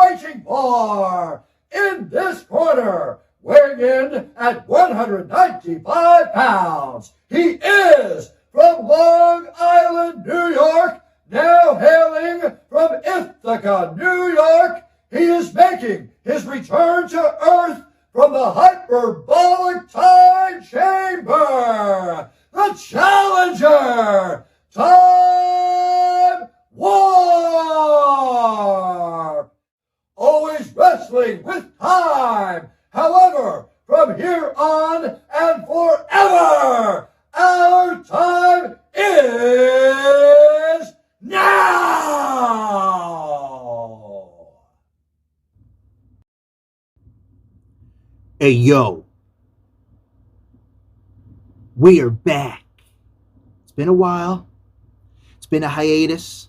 waiting for. In this corner, weighing in at 195 pounds, he is from Long Island, New York, now hailing from Ithaca, New York. He is making his return to Earth from the hyperbolic time chamber, the challenger, Time Warp. Always wrestling with time. However, from here on and forever, our time is now. Hey, yo. We are back. It's been a while. It's been a hiatus.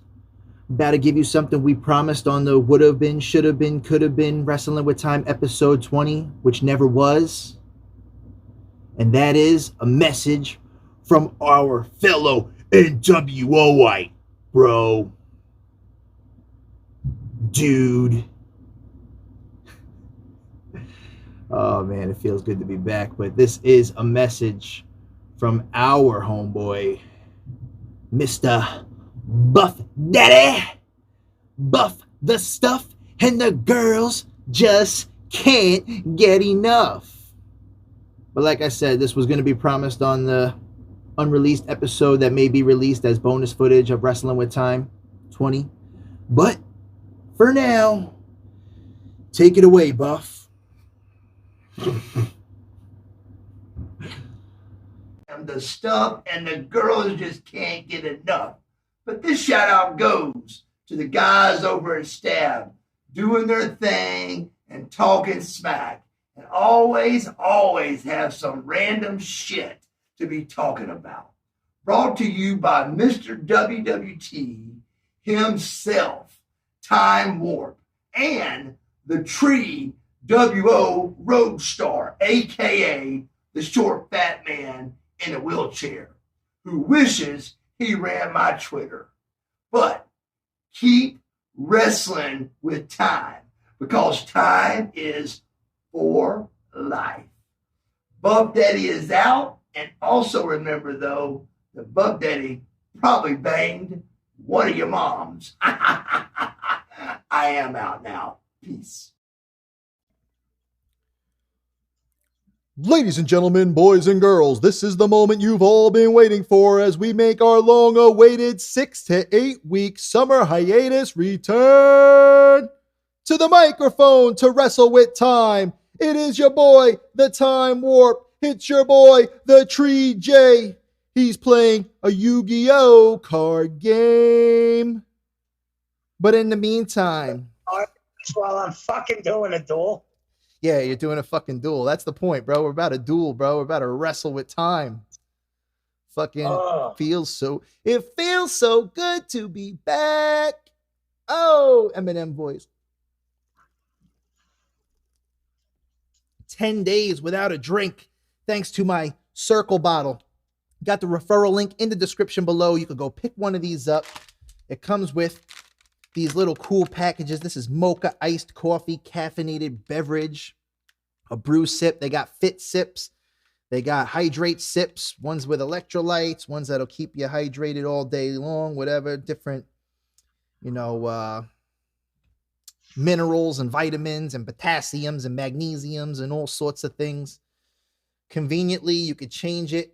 I'm about to give you something we promised on the would have been, should have been, could have been Wrestling with Time episode 20, which never was. And that is a message from our fellow nWo-ite, bro. Dude. Oh man, it feels good to be back. But this is a message from our homeboy, Mr. Buff Daddy. Buff the stuff, and the girls just can't get enough. But like I said, this was going to be promised on the unreleased episode that may be released as bonus footage of Wrestling with Time 20. But for now, take it away, Buff. And the stuff and the girls just can't get enough. But this shout out goes to the guys over at Stab doing their thing and talking smack, and always have some random shit to be talking about. Brought to you by Mr. WWT himself, Time Warp, and the Tree WO Roadstar, aka the short fat man in a wheelchair, who wishes he ran my Twitter. But keep wrestling with time, because time is for life. Buff Daddy is out, and also remember though, that Buff Daddy probably banged one of your moms. I am out now. Peace. Ladies and gentlemen, boys and girls, this is the moment you've all been waiting for as we make our long-awaited 6 to 8 week summer hiatus return to the microphone to wrestle with time. It is your boy, the Time Warp. It's your boy, the Tree J. He's playing a Yu-Gi-Oh card game. But in the meantime... While I'm fucking doing a duel. Yeah, you're doing a fucking duel. That's the point, bro. We're about to duel, bro. We're about to wrestle with time. Fucking feels so... It feels so good to be back. Oh, Eminem voice. 10 days without a drink, thanks to my Cirkul bottle. Got the referral link in the description below. You could go pick one of these up. It comes with these little cool packages. This is mocha iced coffee, caffeinated beverage, a brew sip. They got fit sips. They got hydrate sips, ones with electrolytes, ones that'll keep you hydrated all day long, whatever, different, minerals and vitamins and potassiums and magnesiums and all sorts of things. Conveniently, you could change it,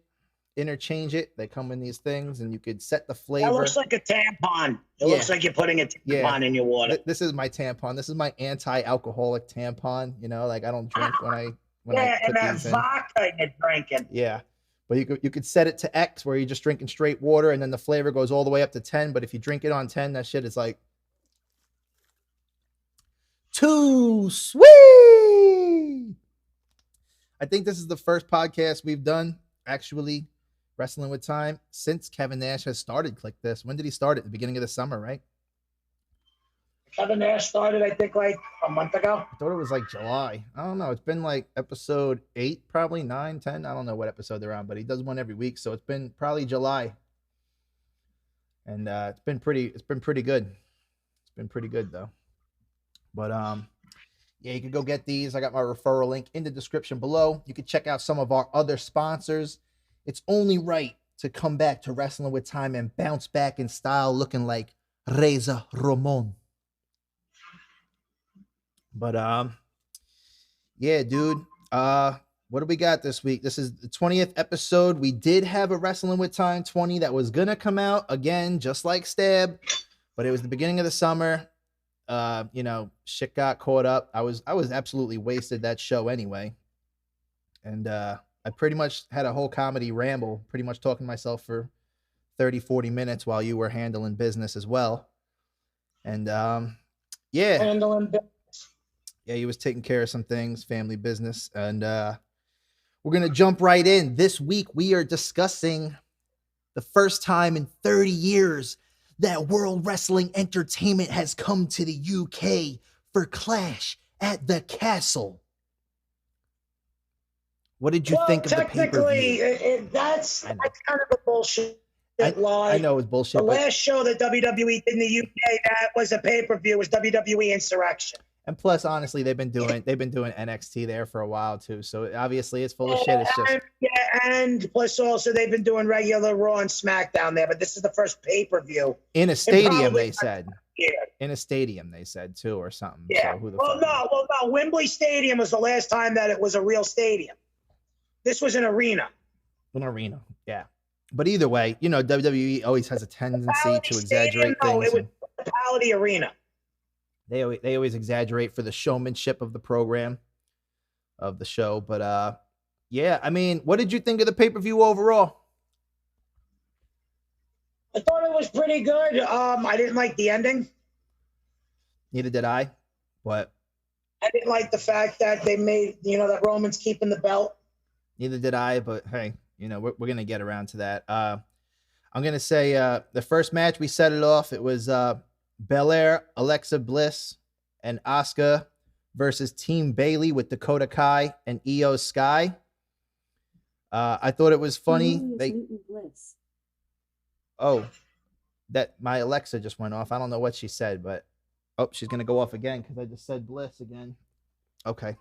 interchange it. They come in these things, and you could set the flavor. That looks like a tampon. It looks like you're putting a tampon in your water. This is my tampon. This is my anti-alcoholic tampon. I don't drink when I put and that these in. vodka you're drinking. Yeah. But you could set it to X, where you're just drinking straight water, and then the flavor goes all the way up to 10. But if you drink it on 10, that shit is like too sweet. I think this is the first podcast we've done, actually, Wrestling with Time, since Kevin Nash has started Click This. When did he start it? The beginning of the summer, right? Kevin Nash started, I think, like a month ago. I thought it was like July. I don't know. It's been like episode 8, probably 9, 10. I don't know what episode they're on, but he does one every week. So it's been probably July. And it's been pretty good. It's been pretty good, though. But yeah, you can go get these. I got my referral link in the description below. You can check out some of our other sponsors. It's only right to come back to Wrestling with Time and bounce back in style looking like Reza Ramon. But yeah, dude. What do we got this week? This is the 20th episode. We did have a Wrestling with Time 20 that was gonna come out again, just like Stab, but it was the beginning of the summer. You know, shit got caught up. I was absolutely wasted that show anyway. And I pretty much had a whole comedy ramble, pretty much talking to myself for 30, 40 minutes while you were handling business as well. And yeah. Handling business. Yeah, he was taking care of some things, family business. And we're going to jump right in. This week, we are discussing the first time in 30 years that World Wrestling Entertainment has come to the UK for Clash at the Castle. What did you think of the pay-per-view? Technically, that's kind of a bullshit lie. I know it was bullshit. The last show that WWE did in the UK that was a pay-per-view was WWE Insurrection. And plus, honestly, they've been doing NXT there for a while too. So obviously, it's full of shit. It's just and plus also they've been doing regular Raw and SmackDown there, but this is the first pay-per-view in a stadium. They said in a stadium. They said too, or something. Yeah. So who the no. Wembley Stadium was the last time that it was a real stadium. This was an arena. An arena, yeah. But either way, you know, WWE always has a tendency to exaggerate things. No, it was Municipality Arena. They always exaggerate for the showmanship of the program, of the show. But yeah, I mean, what did you think of the pay-per-view overall? I thought it was pretty good. I didn't like the ending. Neither did I. But I didn't like the fact that they made, that Roman's keeping the belt. Neither did I, but hey, we're going to get around to that. I'm going to say the first match, we set it off. It was Belair, Alexa Bliss, and Asuka versus Team Bayley with Dakota Kai and Io Sky. I thought it was funny. That my Alexa just went off. I don't know what she said, but she's going to go off again because I just said Bliss again. Okay.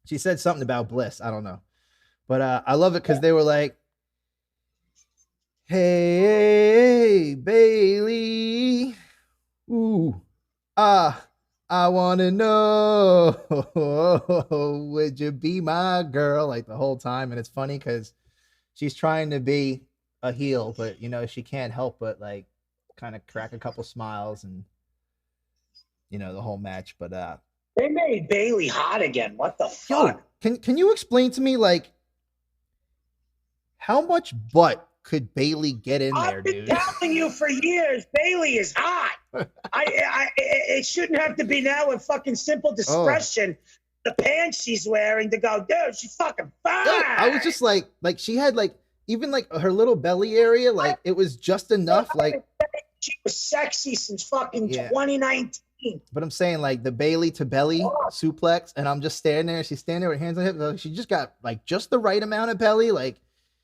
She said something about Bliss. I don't know. But I love it because they were like, hey, Bayley. Ooh, I want to know, would you be my girl? Like the whole time. And it's funny because she's trying to be a heel, but, she can't help but like kind of crack a couple smiles and, the whole match. But they made Bayley hot again. What the fuck? Yo, can you explain to me, like, how much butt could Bayley get in there, dude? I've been telling you for years, Bayley is hot. It shouldn't have to be now with fucking simple discretion. The pants she's wearing to go, dude, she's fucking fine. Dude, I was just like she had like even like her little belly area, like it was just enough. Like she was sexy since fucking 2019. But I'm saying like the Bayley to belly suplex, and I'm just standing there. She's standing there with hands on hips. She just got like just the right amount of belly, like.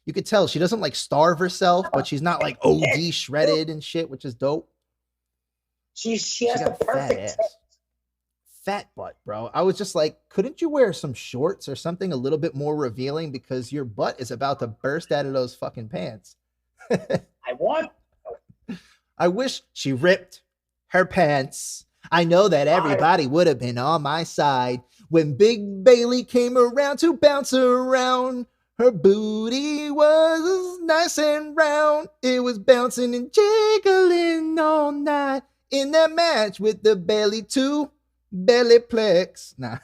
You could tell she doesn't like starve herself, but she's not like OD shredded and shit, which is dope. She has the perfect fat butt, bro. I was just like, couldn't you wear some shorts or something a little bit more revealing because your butt is about to burst out of those fucking pants. I wish she ripped her pants. I know that everybody would have been on my side when Big Bayley came around to bounce around. Her booty was nice and round. It was bouncing and jiggling all night in that match with the belly to belly plex. Nah.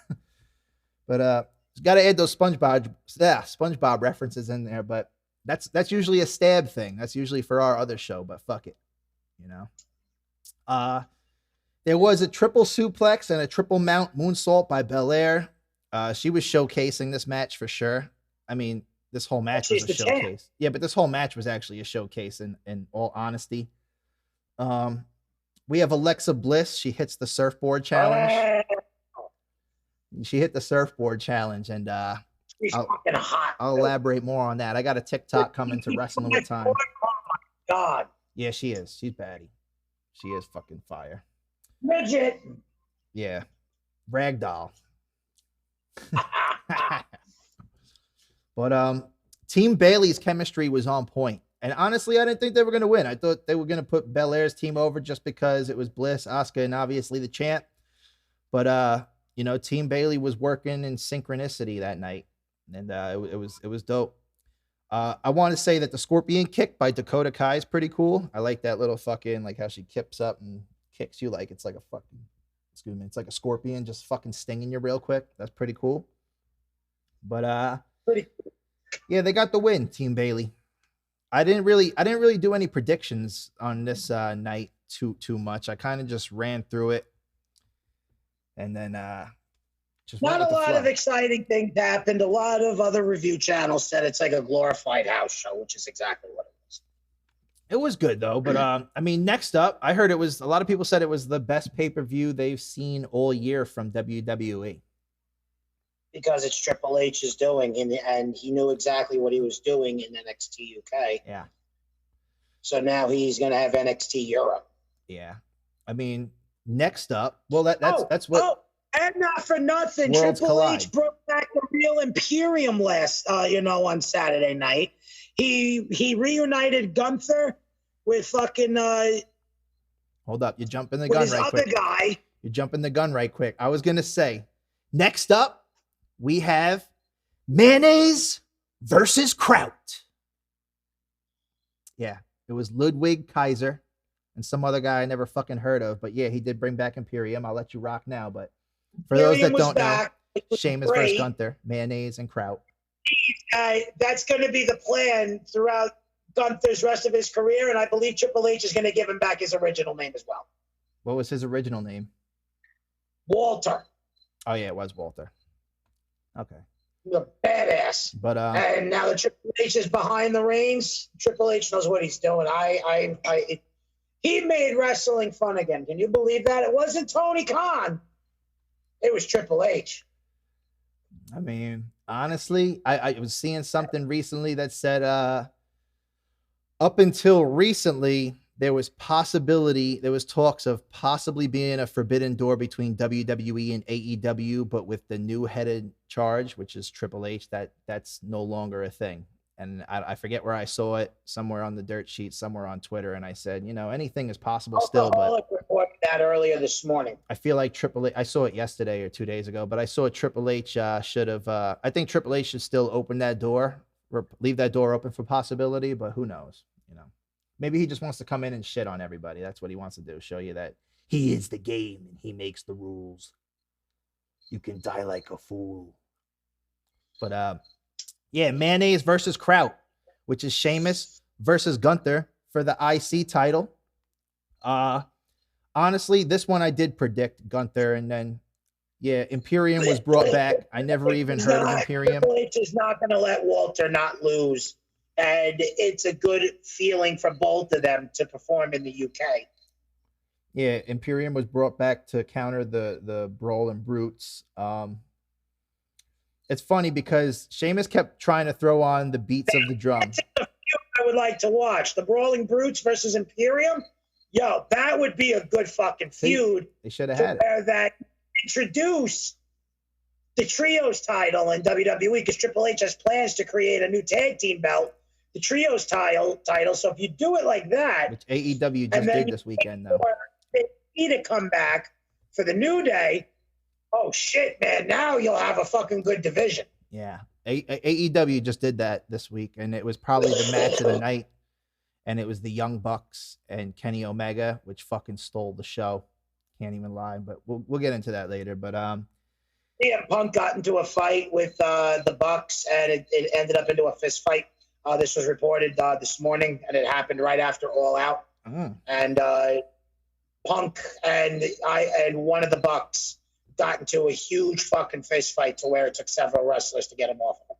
But got to add those SpongeBob references in there, but that's usually a Stab thing. That's usually for our other show, but fuck it. There was a triple suplex and a triple mount moonsault by Belair. She was showcasing this match for sure. I mean, this whole match was a showcase. Yeah, but this whole match was actually a showcase in all honesty. We have Alexa Bliss. She hits the surfboard challenge. She hit the surfboard challenge, and she's fucking hot. I'll elaborate more on that. I got a TikTok coming to Wrestling with Time. Oh my God. Yeah, she is. She's baddie. She is fucking fire. Midget. Yeah. Ragdoll. But Team Bailey's chemistry was on point. And honestly, I didn't think they were going to win. I thought they were going to put Belair's team over just because it was Bliss, Asuka, and obviously the champ. But you know, Team Bailey was working in synchronicity that night, and it was dope. I want to say that the Scorpion kick by Dakota Kai is pretty cool. I like that little fucking, like how she kips up and kicks you like it's like a fucking, excuse me, it's like a scorpion just fucking stinging you real quick. That's pretty cool. But Pretty yeah, they got the win, Team Bailey. I didn't really do any predictions on this night too much. I kind of just ran through it, and then just Not went a with the lot flow. of exciting things happened. A lot of other review channels said it's like a glorified house show, which is exactly what it was. It was good though, but I mean, next up, I heard it was a lot of people said it was the best pay-per-view they've seen all year from WWE. Because it's Triple H's doing, and he knew exactly what he was doing in NXT UK. Yeah. So now he's going to have NXT Europe. Yeah. I mean, next up, well, that's what. Oh, and not for nothing, Worlds Triple collide. H broke back the real Imperium last, on Saturday night. He reunited Gunther with fucking Hold up, you're jumping the with gun his right other quick. guy. You're jumping the gun right quick. I was gonna say, next up, we have Mayonnaise versus Kraut. Yeah, it was Ludwig Kaiser and some other guy I never fucking heard of. But yeah, he did bring back Imperium. I'll let you rock now. But for those that Imperium was don't know, back. It was Sheamus versus great. Gunther, Mayonnaise and Kraut. That's going to be the plan throughout Gunther's rest of his career, and I believe Triple H is going to give him back his original name as well. What was his original name? Walter. Oh yeah, it was Walter. Okay. The badass. But And now that Triple H is behind the reins, Triple H knows what he's doing. He made wrestling fun again. Can you believe that? It wasn't Tony Khan. It was Triple H. I mean, honestly, I was seeing something recently that said up until recently, there was talks of possibly being a forbidden door between WWE and AEW, but with the new head in charge, which is Triple H, that's no longer a thing. And I forget where I saw it, somewhere on the dirt sheet, somewhere on Twitter, and I said, anything is possible still, but Alcoholic reported that earlier this morning. I feel like Triple H, I saw it yesterday or 2 days ago, but I saw Triple H should have, I think Triple H should still open that door, or leave that door open for possibility, but who knows, Maybe he just wants to come in and shit on everybody. That's what he wants to do, show you that he is the game and he makes the rules. You can die like a fool. But yeah, Mayonnaise versus Kraut, which is Sheamus versus Gunther for the IC title. Honestly, this one I did predict Gunther, and then yeah, Imperium was brought back. I never even heard of Imperium. Triple H is not going to let Walter not lose, and it's a good feeling for both of them to perform in the UK. Yeah, Imperium was brought back to counter the Brawling Brutes. It's funny because Sheamus kept trying to throw on the beats of the drum. That's a feud I would like to watch. The Brawling Brutes versus Imperium. Yo, that would be a good fucking feud. They should have had it. Where that introduce the trios title in WWE, because Triple H has plans to create a new tag team belt, the trios title. So if you do it like that, Which AEW just did this weekend, though. They need to come back for the New Day. Oh shit, man! Now you'll have a fucking good division. Yeah, AEW just did that this week, and it was probably the match of the night. And it was the Young Bucks and Kenny Omega, which fucking stole the show. Can't even lie, but we'll get into that later. But CM Punk got into a fight with the Bucks, and it ended up into a fist fight. This was reported this morning, and it happened right after All Out. And Punk and one of the Bucks got into a huge fucking fist fight to where it took several wrestlers to get him off of him.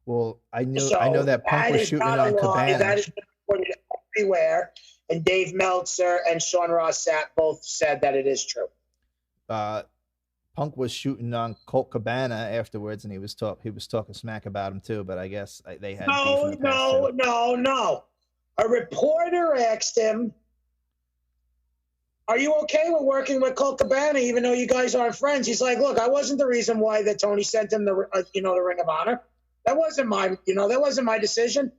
Well, I know that Punk was shooting on Cabana. That has been reported everywhere, and Dave Meltzer and Sean Ross Sapp both said that it is true. Punk was shooting on Colt Cabana afterwards, and he was talking smack about him too. But I guess they had No. A reporter asked him are you okay with working with Colt Cabana even though you guys aren't friends? He's like, look, I wasn't the reason why that Tony sent him the Ring of Honor. That wasn't my decision.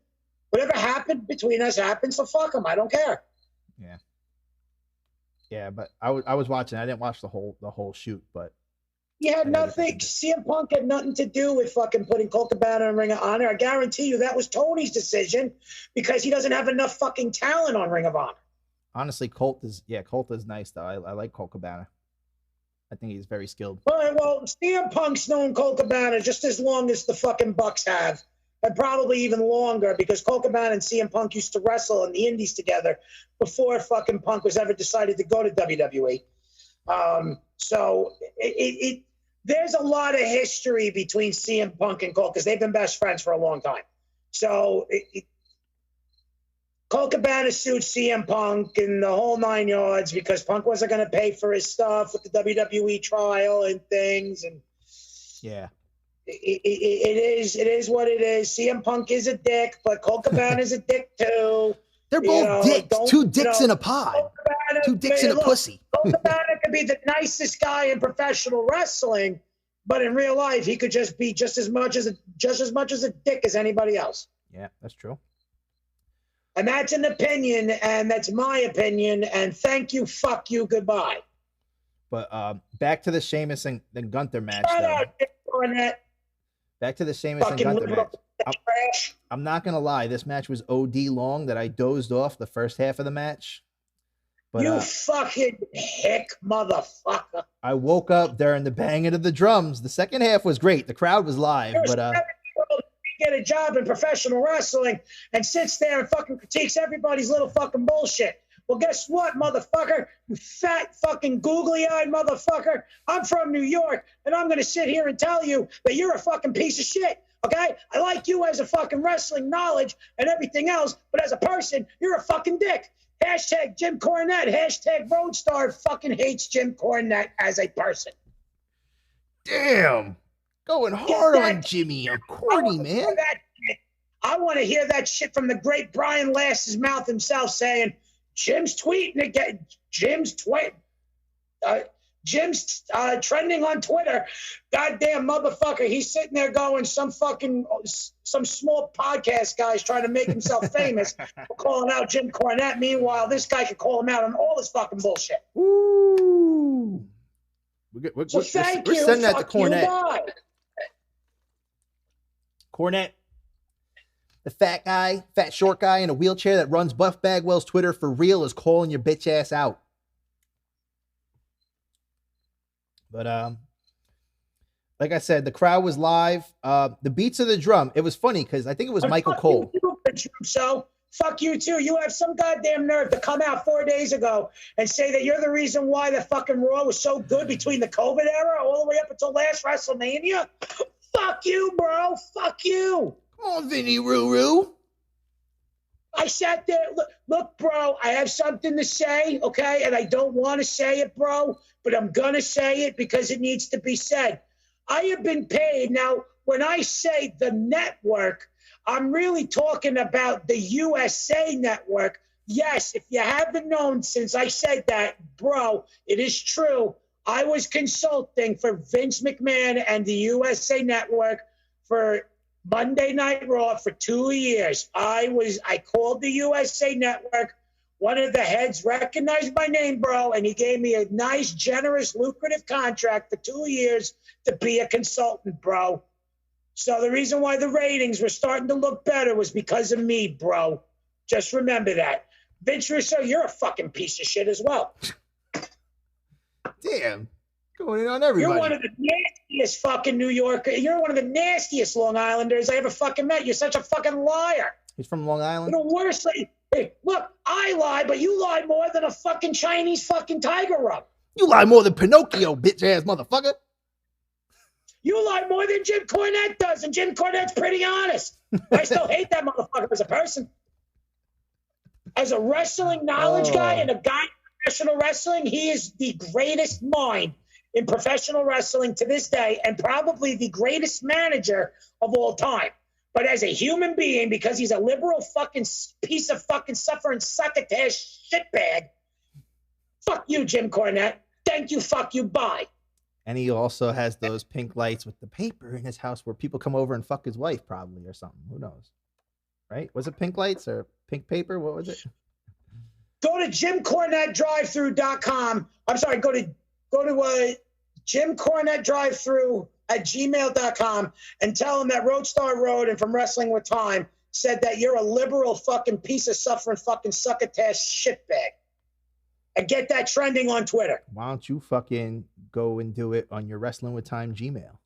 Whatever happened between us happened, so fuck him. I don't care. Yeah. Yeah, but I was watching. I didn't watch the whole shoot, but he had nothing. CM Punk had nothing to do with fucking putting Colt Cabana in Ring of Honor. I guarantee you that was Tony's decision because he doesn't have enough fucking talent on Ring of Honor. Honestly, Colt is nice though. I like Colt Cabana. I think he's very skilled. All right, well, CM Punk's known Colt Cabana just as long as the fucking Bucks have. And probably even longer because Colt Cabana and CM Punk used to wrestle in the indies together before fucking Punk was ever decided to go to WWE. So there's a lot of history between CM Punk and Colt because they've been best friends for a long time. So Colt Cabana sued CM Punk and the whole 9 yards because Punk wasn't going to pay for his stuff with the WWE trial and things. And yeah. It is what it is. CM Punk is a dick, but Colt Cabana is a dick too. They're both dicks. Two dicks in a pod. Two dicks in a pussy. Colt Cabana could be the nicest guy in professional wrestling, but in real life, he could just be just as much as a dick as anybody else. Yeah, that's true. And that's an opinion, and that's my opinion. And thank you, fuck you, goodbye. But back to the Sheamus and Gunther match. Shout out, Barrett. Back to the Sheamus and Gunther match. I'm not gonna lie, this match was OD long that I dozed off the first half of the match. But, you fucking hick motherfucker! I woke up during the banging of the drums. The second half was great. The crowd was live, You're but get a job in professional wrestling and sits there and fucking critiques everybody's little fucking bullshit. Well, guess what, motherfucker? You fat fucking googly-eyed motherfucker. I'm from New York, and I'm going to sit here and tell you that you're a fucking piece of shit, okay? I like you as a fucking wrestling knowledge and everything else, but as a person, you're a fucking dick. Hashtag Jim Cornette. Hashtag Roadstar fucking hates Jim Cornette as a person. Damn. Going hard on Jimmy or Corny, man. I want to hear that shit from the great Brian Last's mouth himself saying, Jim's tweeting again. Jim's trending on Twitter. Goddamn motherfucker. He's sitting there going, some small podcast guy's trying to make himself famous for calling out Jim Cornette. Meanwhile, this guy could call him out on all his fucking bullshit. Ooh. We're sending that to Cornette. Cornette. The fat short guy in a wheelchair that runs Buff Bagwell's Twitter for real is calling your bitch ass out. But like I said, the crowd was live. The beats of the drum, it was funny because I think it was Michael Cole. So fuck you too. You have some goddamn nerve to come out 4 days ago and say that you're the reason why the fucking Raw was so good between the COVID era all the way up until last WrestleMania. Fuck you, bro. Fuck you. Come on, Vinny Roo. I sat there. Look, bro, I have something to say, okay? And I don't want to say it, bro, but I'm going to say it because it needs to be said. I have been paid. Now, when I say the network, I'm really talking about the USA Network. Yes, if you haven't known since I said that, bro, it is true. I was consulting for Vince McMahon and the USA Network for Monday Night Raw for 2 years. I called the USA Network. One of the heads recognized my name, bro, and he gave me a nice, generous, lucrative contract for 2 years to be a consultant, bro. So the reason why the ratings were starting to look better was because of me, bro. Just remember that. Vince Russo, you're a fucking piece of shit as well. Damn. Going in on everybody. You're one of the nastiest fucking New Yorker. You're one of the nastiest Long Islanders I ever fucking met. You're such a fucking liar. He's from Long Island? You're the worst. Hey, look, I lie, but you lie more than a fucking Chinese fucking tiger rub. You lie more than Pinocchio, bitch-ass motherfucker. You lie more than Jim Cornette does, and Jim Cornette's pretty honest. I still hate that motherfucker as a person. As a wrestling knowledge guy and a guy in professional wrestling, he is the greatest mind in professional wrestling to this day and probably the greatest manager of all time. But as a human being, because he's a liberal fucking piece of fucking suffering succotash shitbag, Fuck you, Jim Cornette. Thank you, fuck you, bye. And he also has those pink lights with the paper in his house where people come over and fuck his wife, probably, or something. Who knows? Right? Was it pink lights or pink paper? What was it? Go to JimCornetteDriveThru.com. I'm sorry, go to JimCornetteDriveThru@gmail.com and tell him that Roadstar Road and From Wrestling with Time said that you're a liberal fucking piece of suffering fucking succotash shitbag. And get that trending on Twitter. Why don't you fucking go and do it on your Wrestling with Time Gmail?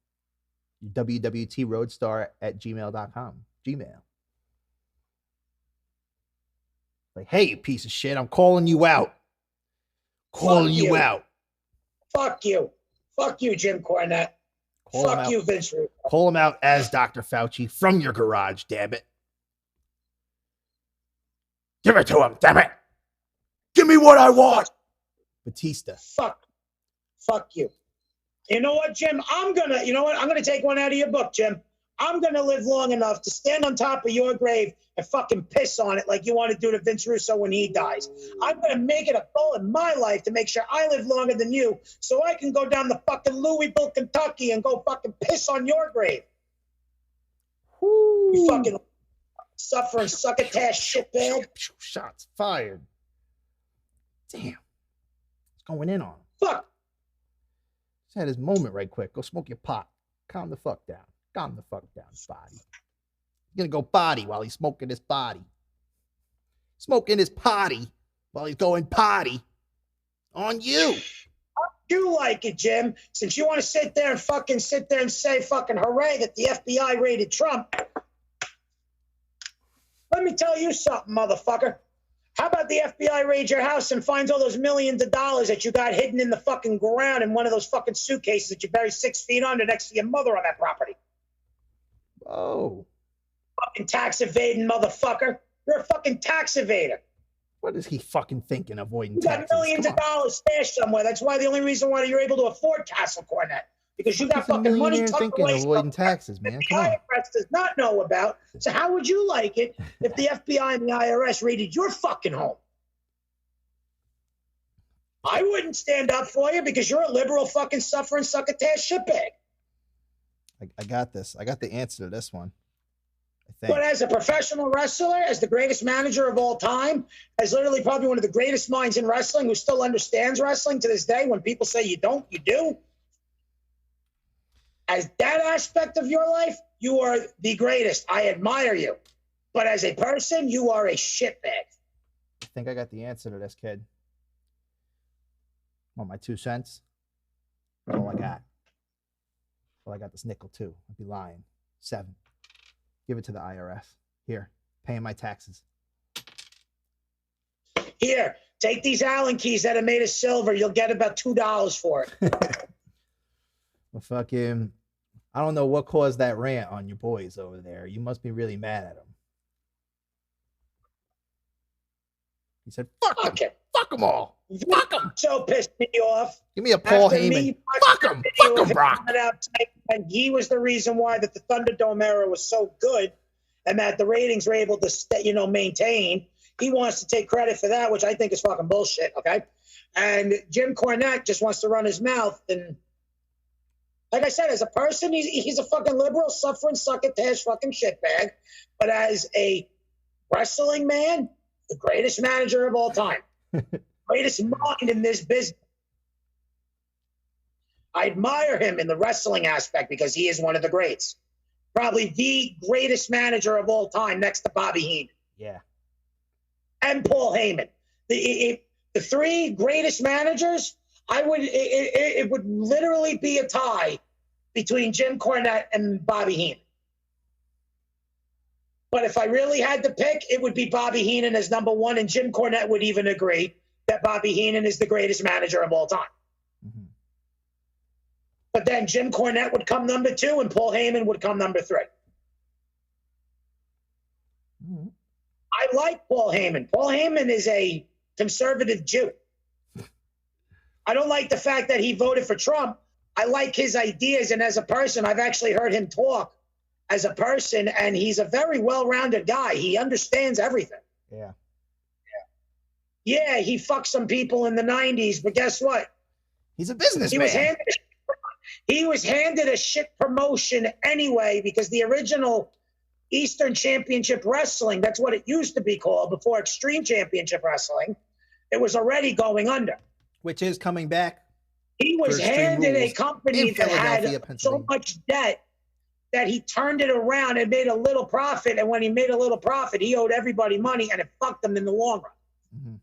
Your WWT Roadstar at gmail.com. Gmail. Like, hey, you piece of shit, I'm calling you out. Calling you out. Fuck you. Fuck you, Jim Cornette. Fuck you, Vince Russo. Call him out as Dr. Fauci from your garage, damn it. Give it to him, damn it. Give me what I want. Batista. Fuck you. You know what, Jim? I'm gonna take one out of your book, Jim. I'm gonna live long enough to stand on top of your grave and fucking piss on it like you want to do to Vince Russo when he dies. I'm gonna make it a goal in my life to make sure I live longer than you so I can go down to fucking Louisville, Kentucky and go fucking piss on your grave. Woo. You fucking suffering succotash shitbag. Shots fired. Damn. It's going in on him. Fuck. Just had his moment right quick. Go smoke your pot. Calm the fuck down. Calm the fuck down, body. He's gonna go potty while he's smoking his body. Smoking his potty while he's going potty on you. You like it, Jim, since you want to sit there and say fucking hooray that the FBI raided Trump. Let me tell you something, motherfucker. How about the FBI raid your house and finds all those millions of dollars that you got hidden in the fucking ground in one of those fucking suitcases that you buried 6 feet under next to your mother on that property? Oh. Fucking tax evading motherfucker. You're a fucking tax evader. What is he fucking thinking, avoiding You taxes? got millions of dollars stashed somewhere. That's why the only reason why you're able to afford Castle Cornet. Because you got fucking money tucked thinking, away. avoiding taxes, man. Come on. The IRS does not know about. So how would you like it if the FBI and the IRS raided your fucking home? I wouldn't stand up for you because you're a liberal fucking suffering succotash shitbag. I got this. I got the answer to this one. I think. But as a professional wrestler, as the greatest manager of all time, as literally probably one of the greatest minds in wrestling who still understands wrestling to this day, when people say you don't, you do. As that aspect of your life, you are the greatest. I admire you. But as a person, you are a shitbag. I think I got the answer to this, kid. Want my 2 cents? That's all I got. Well, I got this nickel too. I'd be lying. 7. Give it to the IRS. Here, paying my taxes. Here, take these Allen keys that are made of silver. You'll get about $2 for it. Well, fucking, I don't know what caused that rant on your boys over there. You must be really mad at them. He said, fuck them. Fuck them all. Fuck them. So pissed me off. Give me a Paul After Heyman. Fuck him. Fuck him, Brock. And he was the reason why that the Thunderdome era was so good and that the ratings were able to, maintain. He wants to take credit for that, which I think is fucking bullshit, okay? And Jim Cornette just wants to run his mouth. And like I said, as a person, he's a fucking liberal, suffering, succotash fucking shitbag. But as a wrestling man, the greatest manager of all time, greatest mind in this business. I admire him in the wrestling aspect because he is one of the greats. Probably the greatest manager of all time next to Bobby Heenan. Yeah. And Paul Heyman. The 3 greatest managers, it would literally be a tie between Jim Cornette and Bobby Heenan. But if I really had to pick, it would be Bobby Heenan as number 1, and Jim Cornette would even agree that Bobby Heenan is the greatest manager of all time. Mm-hmm. But then Jim Cornette would come number 2, and Paul Heyman would come number 3. Mm-hmm. I like Paul Heyman. Paul Heyman is a conservative Jew. I don't like the fact that he voted for Trump. I like his ideas, and as a person, I've actually heard him talk as a person, and he's a very well-rounded guy. He understands everything. Yeah. Yeah, he fucked some people in the 90s, but guess what? He's a businessman. He was handed a shit promotion anyway because the original Eastern Championship Wrestling, that's what it used to be called before Extreme Championship Wrestling, it was already going under. Which is coming back. He was handed a company that had so much debt that he turned it around and made a little profit. And when he made a little profit, he owed everybody money and it fucked him in the long run. Mm-hmm.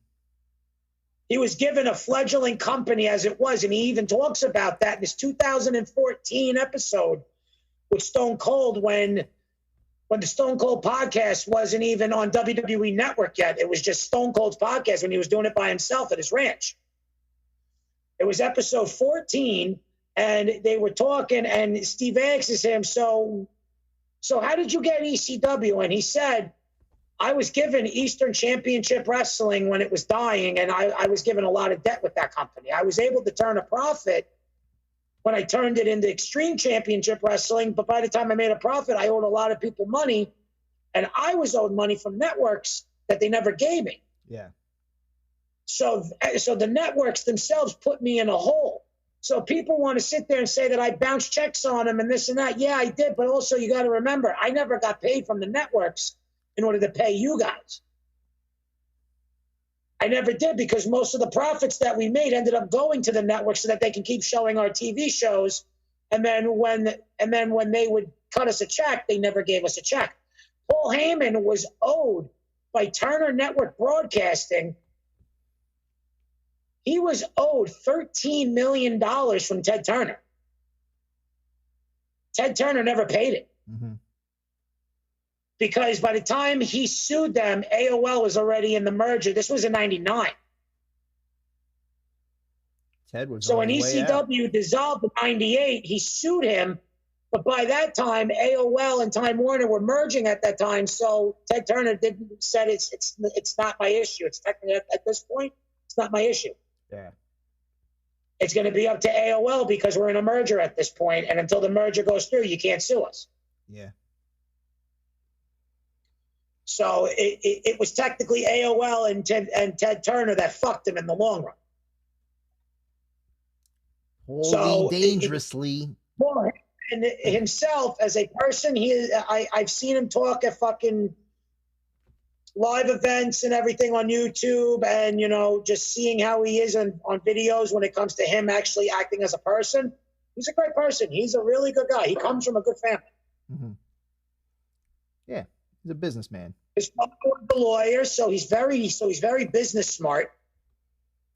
He was given a fledgling company as it was, and he even talks about that in his 2014 episode with Stone Cold when the Stone Cold podcast wasn't even on WWE Network yet. It was just Stone Cold's podcast when he was doing it by himself at his ranch. It was episode 14, and they were talking, and Steve asks him, so how did you get ECW? And he said, I was given Eastern Championship Wrestling when it was dying, and I was given a lot of debt with that company. I was able to turn a profit when I turned it into Extreme Championship Wrestling, but by the time I made a profit, I owed a lot of people money, and I was owed money from networks that they never gave me. Yeah. So the networks themselves put me in a hole. So people want to sit there and say that I bounced checks on them and this and that. Yeah, I did, but also you got to remember, I never got paid from the networks in order to pay you guys. I never did because most of the profits that we made ended up going to the network so that they can keep showing our TV shows. And then when they would cut us a check, they never gave us a check. Paul Heyman was owed by Turner Network Broadcasting. He was owed $13 million from Ted Turner. Ted Turner never paid it. Mm-hmm. Because by the time he sued them, AOL was already in the merger. This was in 99. Ted was so when ECW dissolved in 98, he sued him. But by that time, AOL and Time Warner were merging at that time. So Ted Turner said it's not my issue. It's technically at this point, it's not my issue. Yeah. It's going to be up to AOL because we're in a merger at this point, and until the merger goes through, you can't sue us. Yeah. So it was technically AOL and Ted Turner that fucked him in the long run. Holy dangerously. And himself as a person, I've seen him talk at fucking live events and everything on YouTube, and just seeing how he is on videos when it comes to him actually acting as a person. He's a great person. He's a really good guy. He comes from a good family. Mm-hmm. Yeah. He's a businessman. His father was a lawyer, so he's very business smart,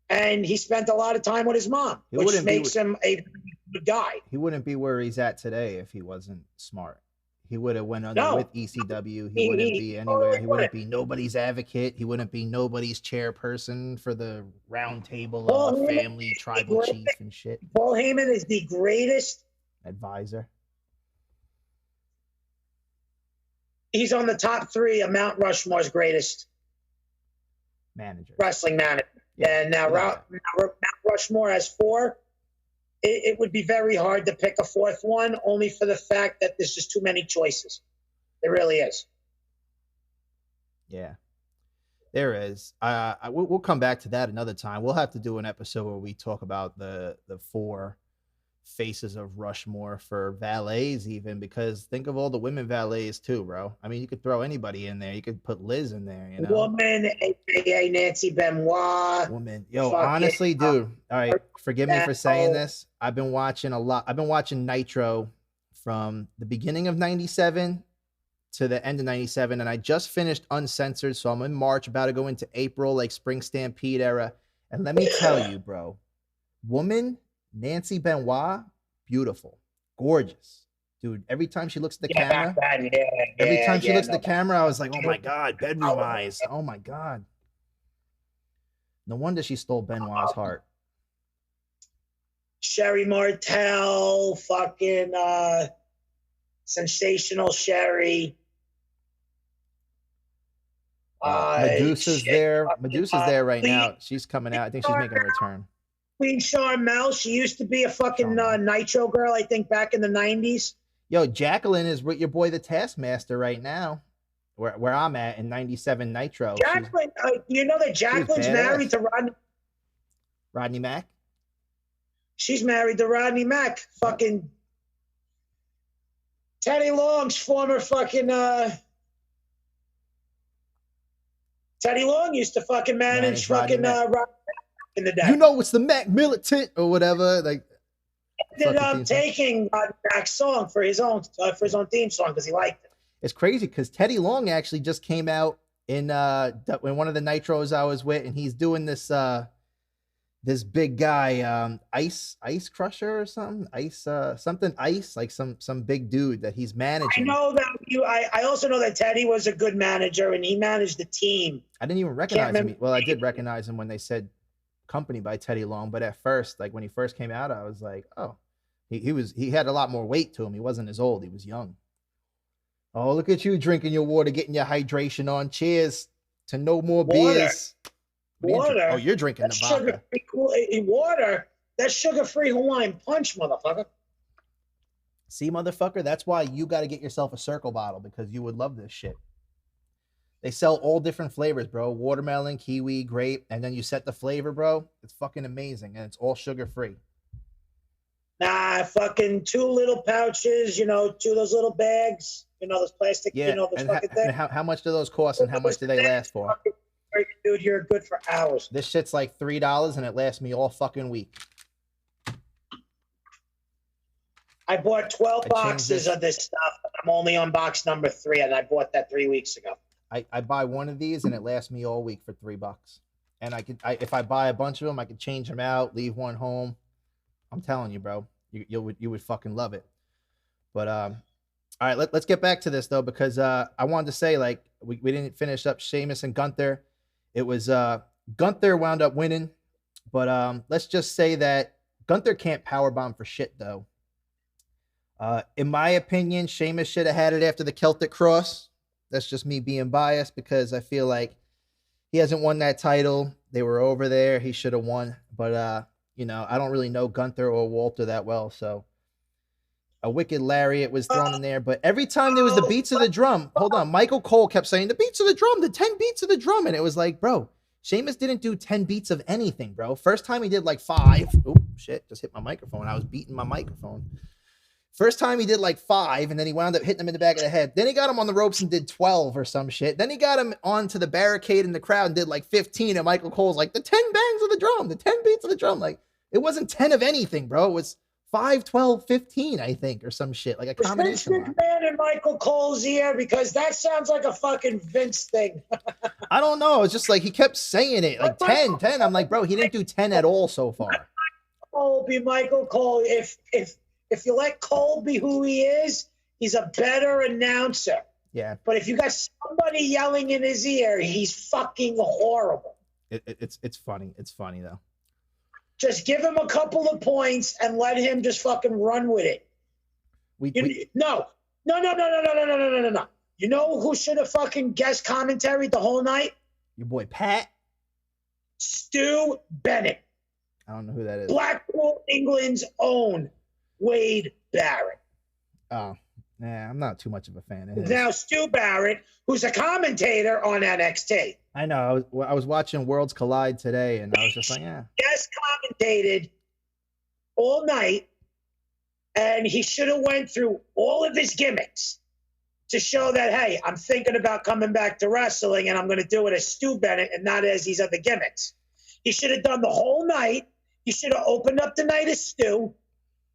and he spent a lot of time with his mom, which makes him a good guy. He wouldn't be where he's at today if he wasn't smart. He would have went under with ECW. He wouldn't be anywhere. He wouldn't be nobody's advocate. He wouldn't be nobody's chairperson for the round table of family tribal chief and shit. Paul Heyman is the greatest advisor. He's on the top 3 of Mount Rushmore's greatest wrestling manager. Yeah. And now Mount Rushmore has 4. It would be very hard to pick a 4th one, only for the fact that there's just too many choices. There really is. Yeah, there is. We'll come back to that another time. We'll have to do an episode where we talk about the 4 faces of Rushmore for valets, even, because think of all the women valets too, bro. I mean, you could throw anybody in there. You could put Liz in there, Woman, aka Nancy Benoit. Woman. Yo, honestly, dude. All right, forgive me for saying this. I've been watching a lot. I've been watching Nitro from the beginning of 97 to the end of 97, and I just finished Uncensored, so I'm in March, about to go into April, like Spring Stampede era. And let me tell you, bro, woman Nancy Benoit, beautiful, gorgeous, dude. Every time she looks at the camera, every time she looks at the camera, I was like, oh my God, bedroom eyes. Oh my God. No wonder she stole Benoit's heart. Sherry Martel, fucking sensational Sherry. Medusa's there. Medusa's there right now. She's coming out. I think she's making a return. Queen Charmel, she used to be a fucking Nitro girl, I think, back in the 90s. Yo, Jacqueline is with your boy the Taskmaster right now. where I'm at in 97 Nitro. Jacqueline, you know that Jacqueline's married to Rodney Mack? She's married to Rodney Mack. Fucking Teddy Long's former fucking Teddy Long used to fucking manage fucking Rodney Mack in the day. You know, it's the Mac Militant or whatever. Like, ended up taking Rodney Mack's song for his own theme song because he liked it. It's crazy because Teddy Long actually just came out in one of the Nitros I was with, and he's doing this this big guy, Ice Crusher or something, Ice, like some big dude that he's managing. I know that I also know that Teddy was a good manager and he managed the team. I didn't even recognize him. Well, I did recognize him when they said company by Teddy Long, but at first, like when he first came out, I was like, oh, he had a lot more weight to him. He wasn't as old. He was young. Oh, look at you drinking your water, getting your hydration on. Cheers to no more beers. Water. Oh, you're drinking the vodka. Water. That's sugar-free Hawaiian punch, motherfucker. See, motherfucker, that's why you got to get yourself a Cirkul bottle because you would love this shit. They sell all different flavors, bro. Watermelon, kiwi, grape, and then you set the flavor, bro. It's fucking amazing, and it's all sugar-free. Nah, fucking 2 little pouches, 2 of those little bags, those plastic, those fucking things. How much do those cost, and how much do they last for? Dude, you're good for hours. This shit's like $3, and it lasts me all fucking week. I bought 12 boxes of this stuff. I'm only on box number 3, and I bought that 3 weeks ago. I buy one of these, and it lasts me all week for $3. And if I buy a bunch of them, I could change them out, leave one home. I'm telling you, bro, you would fucking love it. But all right, let's get back to this though, because I wanted to say, like, we didn't finish up Sheamus and Gunther. It was Gunther wound up winning, but let's just say that Gunther can't powerbomb for shit though. In my opinion, Sheamus should have had it after the Celtic Cross. That's just me being biased because I feel like he hasn't won that title. They were over there. He should have won, but I don't really know Gunther or Walter that well, so a wicked lariat was thrown in there. But every time there was the beats of the drum, hold on, Michael Cole kept saying the beats of the drum, the 10 beats of the drum, and it was like, bro, Sheamus didn't do 10 beats of anything, bro. First time he did like 5. Oh shit, just hit my microphone. I was beating my microphone. First time he did like 5, and then he wound up hitting him in the back of the head. Then he got him on the ropes and did 12 or some shit. Then he got him onto the barricade in the crowd and did like 15, and Michael Cole's like, the 10 bangs of the drum, the 10 beats of the drum. Like, it wasn't 10 of anything, bro. It was 5, 12, 15, I think, or some shit. Like a combination. Vince McMahon and Michael Cole's ear, because that sounds like a fucking Vince thing. I don't know. It's just like he kept saying it, like 10. I'm like, bro, he didn't do 10 at all so far. Cole be Michael Cole. If you let Cole be who he is, he's a better announcer. Yeah. But if you got somebody yelling in his ear, he's fucking horrible. It's funny. It's funny though. Just give him a couple of points and let him just fucking run with it. No. You know who should have fucking guest commentary the whole night? Your boy Pat. Stu Bennett. I don't know who that is. Blackpool, England's own Wade Barrett. Oh, nah, I'm not too much of a fan of his. Now, Stu Barrett, who's a commentator on NXT. I know. I was watching Worlds Collide today, and I was just like, yeah. Guest commentated all night, and he should have went through all of his gimmicks to show that, hey, I'm thinking about coming back to wrestling, and I'm going to do it as Stu Bennett and not as these other gimmicks. He should have done the whole night. He should have opened up the night as Stu.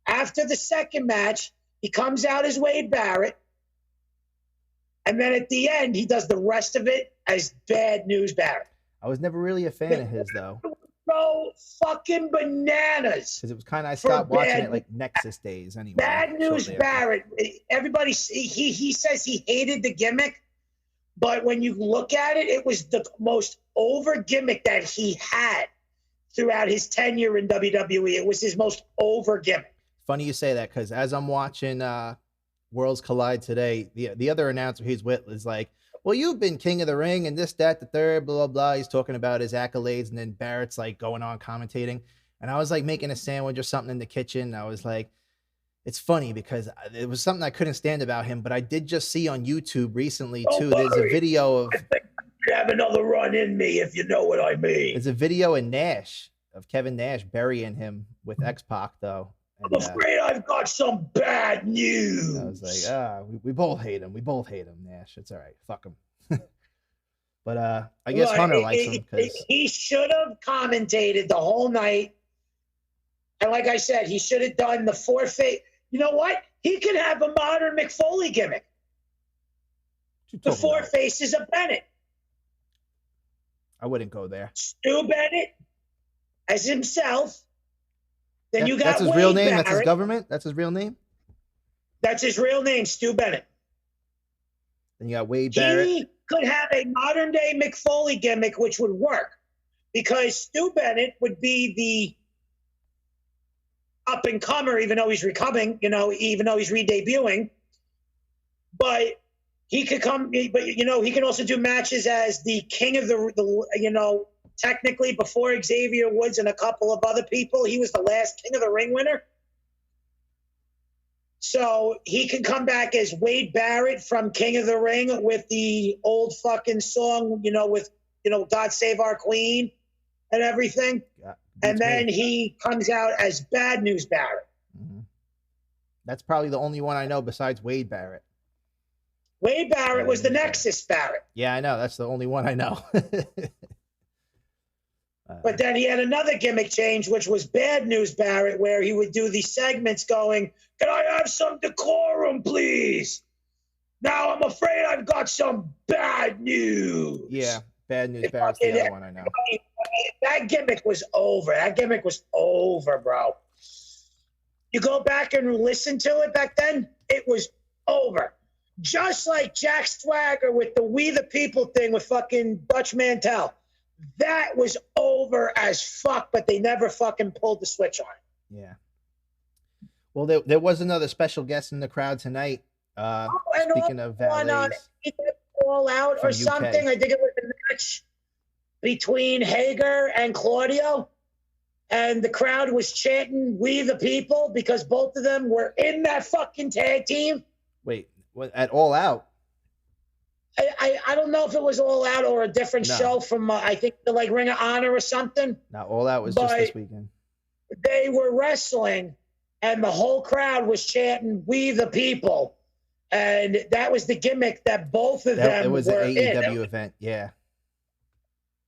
After the second match, he comes out as Wade Barrett. And then at the end, he does the rest of it as Bad News Barrett. I was never really a fan of his, though. So fucking bananas. Because it was kind of, I stopped watching it like Nexus days anyway. Bad News Barrett. Everybody, he says he hated the gimmick. But when you look at it, it was the most over gimmick that he had throughout his tenure in WWE. It was his most over gimmick. Funny you say that, because as I'm watching Worlds Collide today, the other announcer he's with is like, well, you've been king of the ring and this, that, the third, blah, blah, blah. He's talking about his accolades, and then Barrett's like going on commentating. And I was like making a sandwich or something in the kitchen. I was like, it's funny because it was something I couldn't stand about him, but I did just see on YouTube recently too. There's a video of have another run in me, if you know what I mean. There's a video of Nash, of Kevin Nash burying him with X-Pac though. And, I'm afraid I've got some bad news. I was like, we both hate him. We both hate him, Nash. It's all right. Fuck him. But I guess Hunter likes him because he should have commentated the whole night. And like I said, he should have done the forfeit. You know what? He could have a modern McFoley gimmick. The four faces of Bennett. I wouldn't go there. Stu Bennett as himself. Then you got that's his Wade real name. Barrett. That's his government. That's his real name. That's his real name, Stu Bennett. Then you got Wade Barrett. He could have a modern day McFoley gimmick, which would work because Stu Bennett would be the up and comer, even though he's recoming, even though he's re-debuting. But he could come, but he can also do matches as the king of the technically before Xavier Woods and a couple of other people. He was the last King of the Ring winner. So he can come back as Wade Barrett from King of the Ring with the old fucking song, with God Save Our Queen and everything. Yeah, and then he comes out as Bad News Barrett. Mm-hmm. That's probably the only one I know besides Wade Barrett. Wade Barrett was the Nexus Barrett. Yeah, I know. That's the only one I know. But then he had another gimmick change, which was Bad News Barrett, where he would do these segments going, "Can I have some decorum, please? Now I'm afraid I've got some bad news." Yeah, Bad News Barrett's the other one I know. That gimmick was over. That gimmick was over, bro. You go back and listen to it back then, it was over. Just like Jack Swagger with the We the People thing with fucking Dutch Mantel. That was over as fuck, but they never fucking pulled the switch on it. Yeah. Well, there was another special guest in the crowd tonight. Speaking of valets. All Out or something. I think it was a match between Hager and Claudio. And the crowd was chanting We the People because both of them were in that fucking tag team. Wait, what, at All Out? I don't know if it was All Out or a different show from, I think, the Ring of Honor or something. No, All Out was just this weekend. They were wrestling, and the whole crowd was chanting We the People. And that was the gimmick that both of them were in. It was an AEW event, yeah.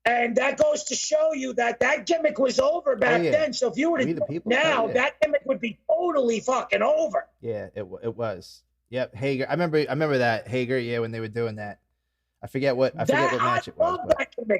And that goes to show you that gimmick was over back then. So if you were to do it now, that gimmick would be totally fucking over. Yeah, it was. Yep, Hager. I remember that Hager. Yeah, when they were doing that, I forget what match it was.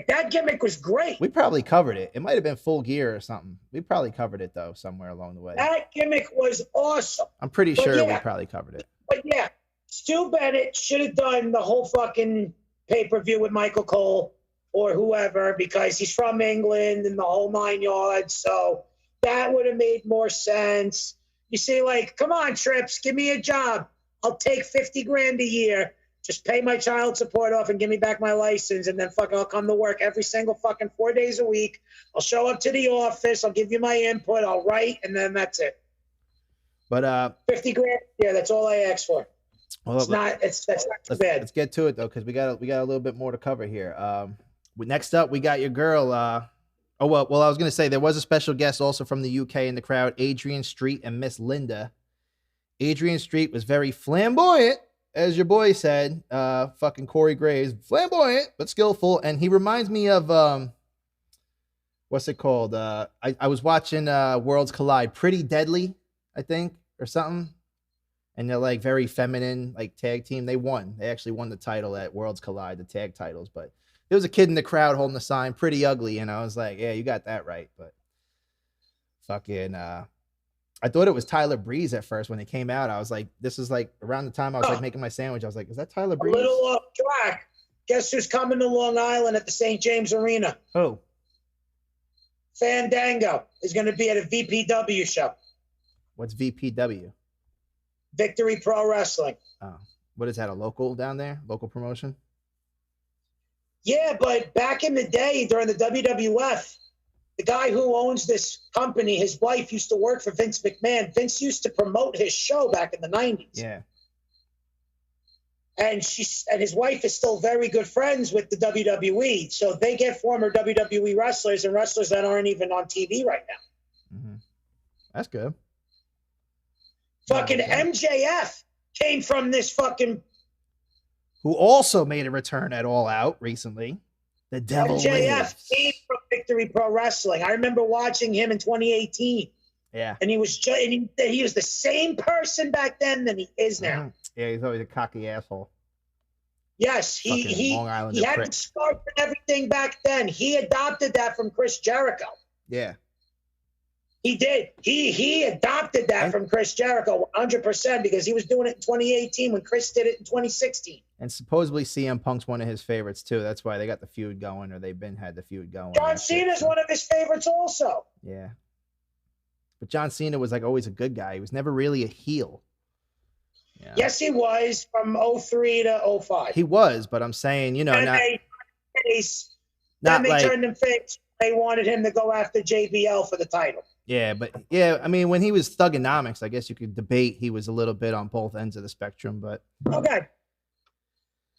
That gimmick was great. We probably covered it. It might have been Full Gear or something. We probably covered it though somewhere along the way. That gimmick was awesome. I'm pretty sure we probably covered it. But yeah, Stu Bennett should have done the whole fucking pay-per-view with Michael Cole or whoever because he's from England and the whole 9 yards. So that would have made more sense. You see, come on, Trips, give me a job. I'll take $50,000 a year. Just pay my child support off and give me back my license, and then I'll come to work every single fucking 4 days a week. I'll show up to the office. I'll give you my input. I'll write, and then that's it. But $50,000 a year. That's all I ask for. Well, that's not too bad. Let's get to it though, because we got a little bit more to cover here. Next up, we got your girl. I was gonna say there was a special guest also from the UK in the crowd, Adrian Street and Miss Linda. Adrian Street was very flamboyant, as your boy said. Fucking Corey Graves, flamboyant but skillful, and he reminds me of what's it called? I was watching Worlds Collide, Pretty Deadly, I think, or something. And they're very feminine, tag team. They won. They actually won the title at Worlds Collide, the tag titles. But there was a kid in the crowd holding the sign, Pretty Ugly, and I was like, yeah, you got that right. But fucking I thought it was Tyler Breeze at first when it came out. I was like, this is around the time I was making my sandwich. I was like, is that Tyler Breeze? A little off track. Guess who's coming to Long Island at the St. James Arena? Who? Fandango is going to be at a VPW show. What's VPW? Victory Pro Wrestling. Oh, what is that? A local down there? Local promotion? Yeah, but back in the day during the WWF, the guy who owns this company, his wife used to work for Vince McMahon. Vince used to promote his show back in the 90s. Yeah. And his wife is still very good friends with the WWE. So they get former WWE wrestlers and wrestlers that aren't even on TV right now. Mm-hmm. That's good. Fucking MJF came from this fucking... Who also made a return at All Out recently. The Devil MJF Lives. came from Victory Pro Wrestling. I remember watching him in 2018. Yeah. And he was the same person back then than he is now. Mm-hmm. Yeah, he's always a cocky asshole. Yes, he had the scarf and everything back then. He adopted that from Chris Jericho. Yeah. He did. He adopted that from Chris Jericho 100% because he was doing it in 2018 when Chris did it in 2016. And supposedly CM Punk's one of his favorites too. That's why they got the feud going, or they've had the feud going. John Cena's one of his favorites also. Yeah. But John Cena was like always a good guy. He was never really a heel. Yeah. Yes, he was from 03 to 05. He was, but I'm saying, and they turned him face. They wanted him to go after JBL for the title. Yeah, but yeah, I mean, when he was Thugonomics, I guess you could debate he was a little bit on both ends of the spectrum, but okay.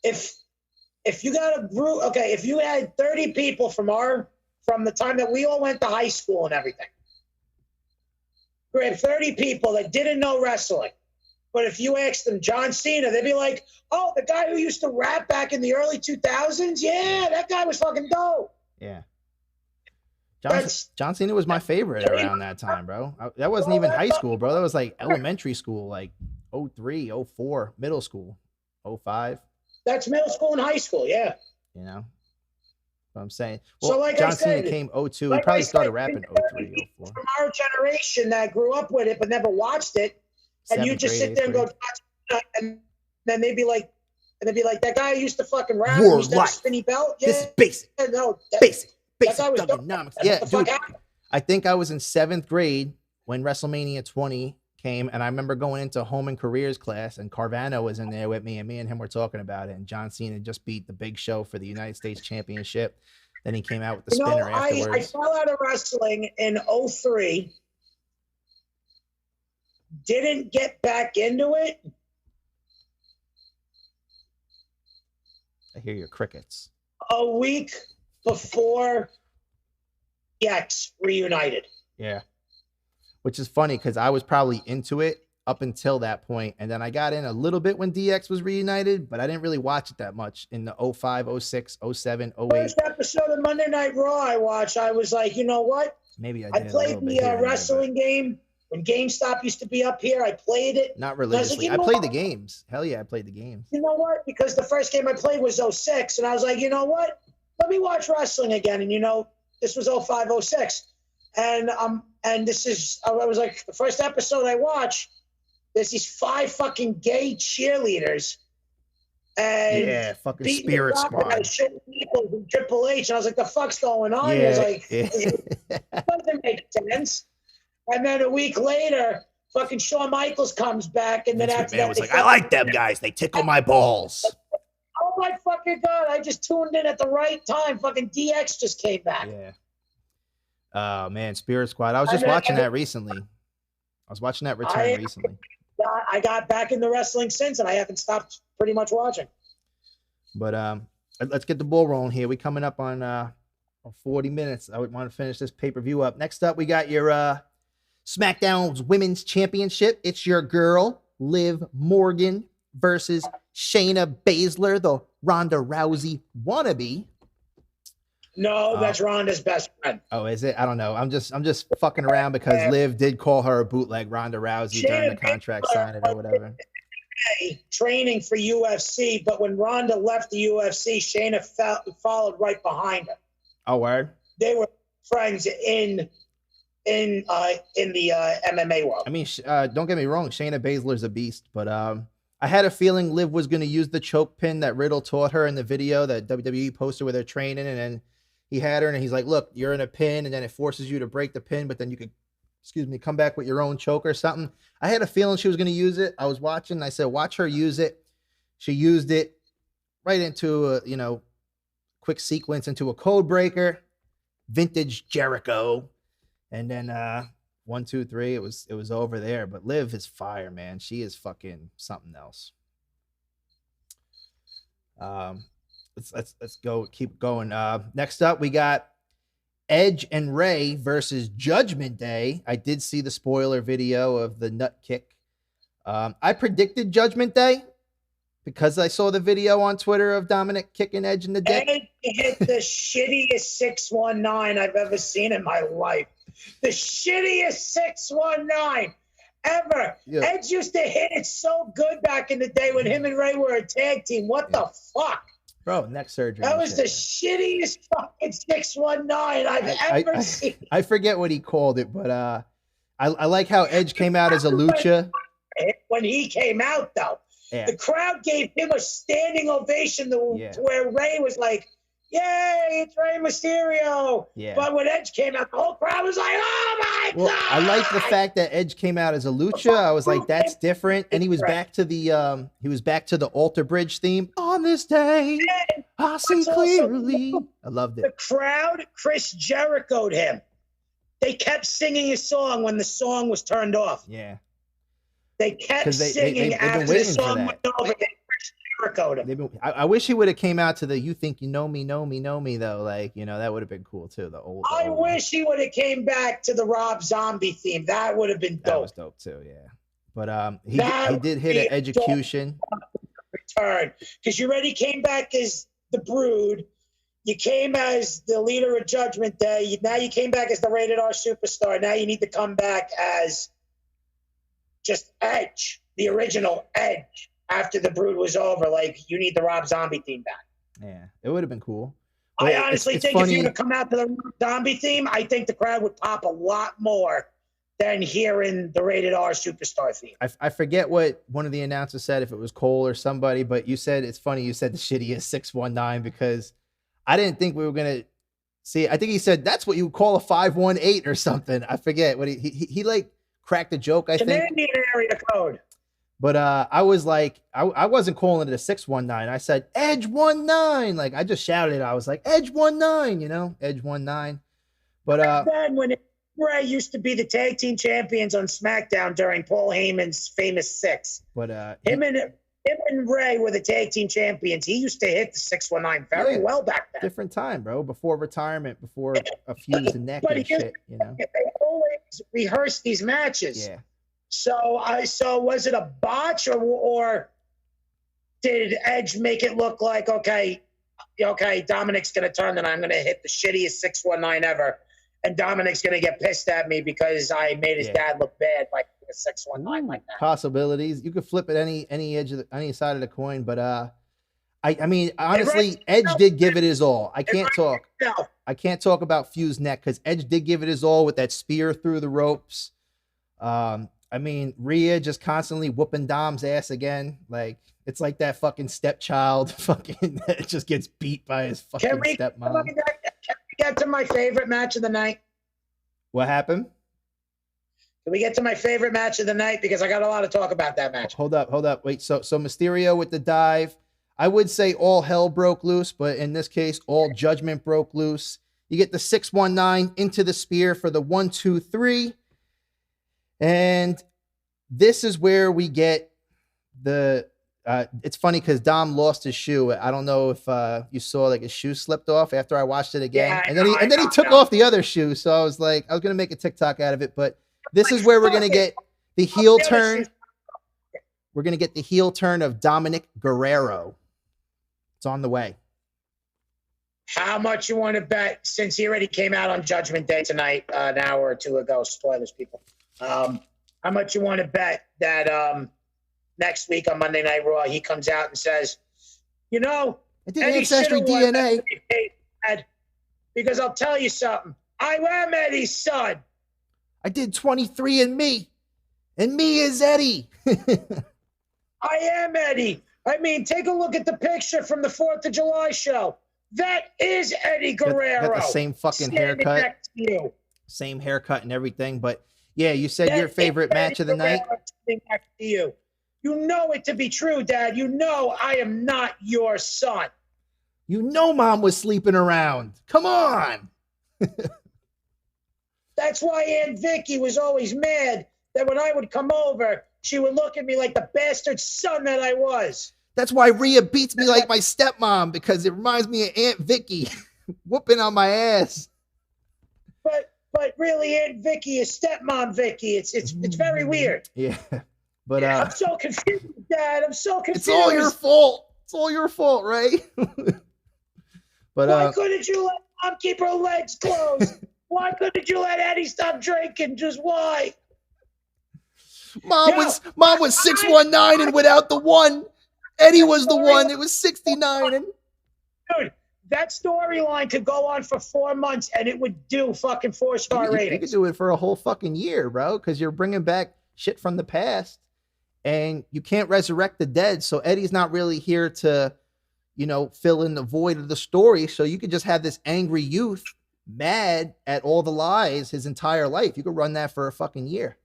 If you got a group, okay, if you had 30 people from the time that we all went to high school and everything, we had 30 people that didn't know wrestling. But if you asked them John Cena, they'd be like, oh, the guy who used to rap back in the early 2000s? Yeah, that guy was fucking dope. Yeah. John Cena was my favorite around that time, bro. That wasn't even high school, bro. That was like elementary school, like 03, 04, middle school, 05. That's middle school and high school, yeah. You know what I'm saying? Well, so like John I said, Cena came 02. He probably started rapping 03, 04. From our generation that grew up with it but never watched it, and you just sit there and go, and then they'd be like, that guy used to fucking rap, used to have a spinny belt. Yeah, this is basic. No, basic Thugonomics. Yeah, dude. I think I was in 7th grade when WrestleMania 20 came, and I remember going into home and careers class, and Carvana was in there with me, and me and him were talking about it, and John Cena just beat the Big Show for the United States Championship. Then he came out with the spinner afterwards. I fell out of wrestling in 03. Didn't get back into it. I hear your crickets. A week before DX reunited. Yeah. Which is funny because I was probably into it up until that point. And then I got in a little bit when DX was reunited, but I didn't really watch it that much in the 05, 06, 07, 08. First episode of Monday Night Raw I watched, I was like, you know what? Maybe I played the wrestling game. When GameStop used to be up here, I played it. Not religiously. I played the games. Hell yeah, I played the games. You know what? Because the first game I played was 06, and I was like, you know what? Let me watch wrestling again. And, this was 05, 06. And this is, I was like, the first episode I watched, there's these 5 fucking gay cheerleaders. And yeah, fucking Spirit Squad. Triple H. And I was like, the fuck's going on? Yeah, I was like, it doesn't make sense. And then a week later, fucking Shawn Michaels comes back, and then after that, was like, I like them guys. They tickle my balls. Oh my fucking God! I just tuned in at the right time. Fucking DX just came back. Yeah. Oh man, Spirit Squad. I was just watching that recently. I was watching that return recently. I got back into wrestling since, and I haven't stopped pretty much watching. But let's get the ball rolling here. We coming up on 40 minutes. I would want to finish this pay-per-view up. Next up, we got your SmackDown's Women's Championship. It's your girl, Liv Morgan, versus Shayna Baszler, the Ronda Rousey wannabe. No, that's Ronda's best friend. Oh, is it? I don't know. I'm just fucking around because Liv did call her a bootleg Ronda Rousey during the contract signing or whatever. Training for UFC, but when Ronda left the UFC, Shayna followed right behind her. Oh, word? They were friends in the MMA world. I mean, don't get me wrong, Shayna Baszler's a beast, but I had a feeling Liv was going to use the choke pin that Riddle taught her in the video that WWE posted with her training, and then he had her, and he's like, look, you're in a pin, and then it forces you to break the pin, but then you could, come back with your own choke or something. I had a feeling she was going to use it. I was watching, and I said, watch her use it. She used it right into a, quick sequence into a code breaker. vintage Jericho. And then 1, 2, 3, it was over there. But Liv is fire, man. She is fucking something else. Let's go, keep going. Next up, we got Edge and Ray versus Judgment Day. I did see the spoiler video of the nut kick. I predicted Judgment Day because I saw the video on Twitter of Dominic kicking Edge in the dick. Edge hit the shittiest 619 I've ever seen in my life. The shittiest 619 ever. Yeah. Edge used to hit it so good back in the day when him and Ray were a tag team. What the fuck? Bro, neck surgery. That was the shittiest fucking 619 I've ever seen. I forget what he called it, but I like how Edge came out as a lucha. When he came out, though, the crowd gave him a standing ovation to where Ray was like, yay, it's Rey Mysterio. Yeah. But when Edge came out, the whole crowd was like, oh my God. I like the fact that Edge came out as a lucha. I was like, that's different. And he was back to the Alter Bridge theme. On this day, I see clearly. I loved it. The crowd, Chris Jericho'd him. They kept singing his song when the song was turned off. Yeah. They kept singing after the song went over. I wish he would have came out to the "You think you know me, though." Like, that would have been cool too. I wish he would have came back to the Rob Zombie theme. That would have been dope. That was dope too, yeah. But he did hit an execution return because you already came back as the Brood. You came as the leader of Judgment Day. Now you came back as the Rated R Superstar. Now you need to come back as just Edge, the original Edge. After the Brood was over, like, you need the Rob Zombie theme back. Yeah, it would have been cool. But I honestly think if you would come out to the Zombie theme, I think the crowd would pop a lot more than hearing the Rated R Superstar theme. I forget what one of the announcers said, if it was Cole or somebody, but you said, it's funny, you said the shittiest 619 because I didn't think we were going to see. I think he said that's what you would call a 518 or something. I forget what he like cracked a joke, I think. Canadian area code. But I was like, I wasn't calling it a 619. I said Edge 19. Like, I just shouted it. I was like, Edge 19, Edge 19. But then when Ray used to be the tag team champions on SmackDown during Paul Heyman's famous 6. But him and Ray were the tag team champions. He used to hit the 619 very well back then. Different time, bro. Before retirement, before a fuse and neck and shit, They always rehearse these matches. Yeah. So was it a botch or did Edge make it look like, okay, Dominic's going to turn and I'm going to hit the shittiest 619 ever. And Dominic's going to get pissed at me because I made his dad look bad by a 619 like that. Possibilities. You could flip it any edge of any side of the coin. But I mean, honestly, Edge did give it his all. I can't talk about fuse neck because Edge did give it his all with that spear through the ropes. I mean, Rhea just constantly whooping Dom's ass again. Like, it's like that fucking stepchild fucking that just gets beat by his fucking stepmom. Can we get to my favorite match of the night? What happened? Can we get to my favorite match of the night? Because I got a lot to talk about that match. Hold up. Wait, so Mysterio with the dive. I would say all hell broke loose, but in this case, all judgment broke loose. You get the 619 into the spear for the 1, 2, 3. And this is where we get the it's funny because Dom lost his shoe. I don't know if you saw, like, his shoe slipped off after I watched it again. Yeah, and then he took off the other shoe. So I was like, I was going to make a TikTok out of it. But this is where we're going to get the heel turn. We're going to get the heel turn of Dominic Guerrero. It's on the way. How much you want to bet, since he already came out on Judgment Day tonight, an hour or two ago? Spoilers, people. How much you want to bet that next week on Monday Night Raw he comes out and says, I did Ancestry DNA. Because I'll tell you something. I am Eddie's son. I did 23andMe. And me is Eddie. I am Eddie. I mean, take a look at the picture from the 4th of July show. That is Eddie Guerrero. Got the same fucking haircut. Same haircut and everything. But yeah, you said your favorite match of the night. Next to you. You know it to be true, Dad. You know I am not your son. You know Mom was sleeping around. Come on. That's why Aunt Vicky was always mad that when I would come over, she would look at me like the bastard son that I was. That's why Rhea beats me like my stepmom, because it reminds me of Aunt Vicky whooping on my ass. But really, Aunt Vicky is stepmom Vicky. It's very weird. Yeah. But I'm so confused, Dad. I'm so confused. It's all your fault. It's all your fault, right? But why couldn't you let Mom keep her legs closed? Why couldn't you let Eddie stop drinking? Just why? Mom was 619 and without the one. Eddie was the one. It was 69. And dude, that storyline could go on for 4 months and it would do fucking 4-star ratings. You could do it for a whole fucking year, bro, because you're bringing back shit from the past and you can't resurrect the dead. So Eddie's not really here to, fill in the void of the story. So you could just have this angry youth mad at all the lies his entire life. You could run that for a fucking year.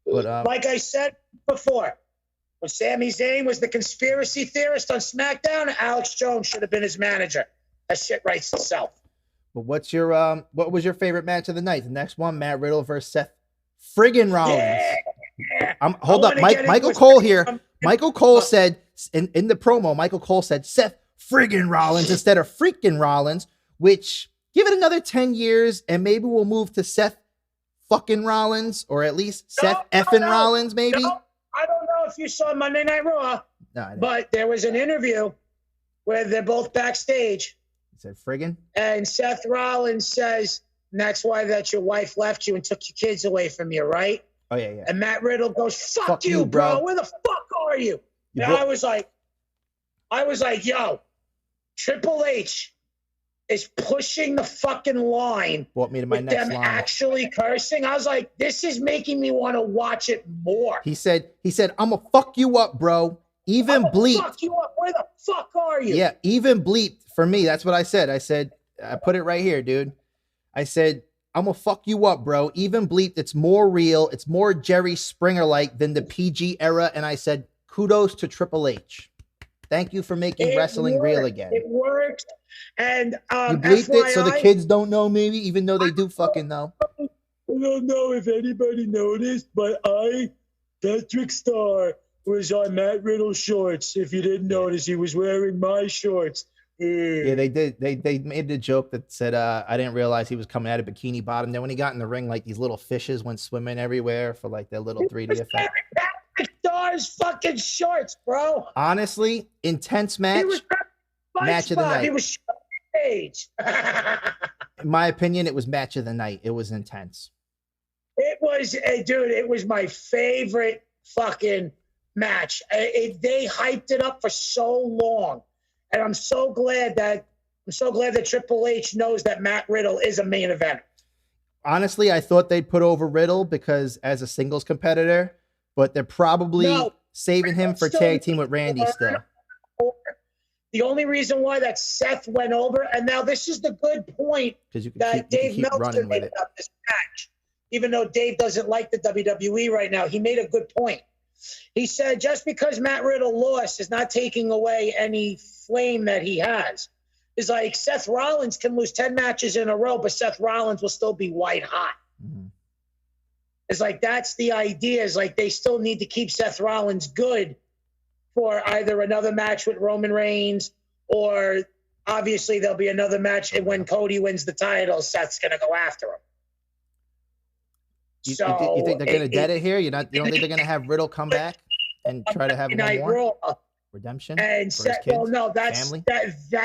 But like I said before, when Sami Zayn was the conspiracy theorist on SmackDown, Alex Jones should have been his manager. That shit writes itself. But what was your favorite match of the night? The next one, Matt Riddle versus Seth friggin' Rollins. Yeah. Hold up, Michael Cole here. Michael Cole said in the promo, Michael Cole said Seth friggin' Rollins instead of freaking Rollins, which give it another 10 years and maybe we'll move to Seth fucking Rollins, or at least Seth effing Rollins, maybe. No, I don't know if you saw Monday Night Raw, but there was an interview where they're both backstage. He said friggin'? And Seth Rollins says, and that's why that your wife left you and took your kids away from you, right? Oh, yeah. And Matt Riddle goes, fuck you, bro. Where the fuck are you? And I was like, yo, Triple H is pushing the fucking line. Brought me to my with next them line. Actually cursing. I was like, this is making me want to watch it more. He said, I'm gonna fuck you up, bro. Even bleep. Fuck you up. Where the fuck are you? Yeah, even bleep for me. That's what I said. I put it right here, dude. I said, I'm gonna fuck you up, bro. Even bleep. It's more real. It's more Jerry Springer-like than the PG era. And I said, kudos to Triple H. Thank you for making wrestling real again. It worked. And you bleeped FYI, it so the kids don't know, maybe, even though they do fucking know. I don't know if anybody noticed, but Patrick Starr, was on Matt Riddle's shorts. If you didn't notice, he was wearing my shorts. Yeah, they did. They made the joke that said, I didn't realize he was coming out of bikini bottom. Then when he got in the ring, like these little fishes went swimming everywhere for like their little 3D effect. Patrick Starr's fucking shorts, bro. Honestly, intense match. Match of the night. He was stage. In my opinion, it was match of the night. It was intense. It was, dude, it was my favorite fucking match. They hyped it up for so long. And I'm so glad that Triple H knows that Matt Riddle is a main event. Honestly, I thought they'd put over Riddle because as a singles competitor, but they're probably saving him for tag team with Randy still. The only reason why that Seth went over, and now this is the good point that Dave Meltzer made about this match. Even though Dave doesn't like the WWE right now, he made a good point. He said just because Matt Riddle lost is not taking away any flame that he has. It's like Seth Rollins can lose 10 matches in a row, but Seth Rollins will still be white hot. Mm-hmm. It's like that's the idea. Is like they still need to keep Seth Rollins good for either another match with Roman Reigns or obviously there'll be another match when Cody wins the title. Seth's going to go after him. You think they're going to get it here? You don't think they're going to have Riddle come back and try to have one more redemption? And Seth, well, no, that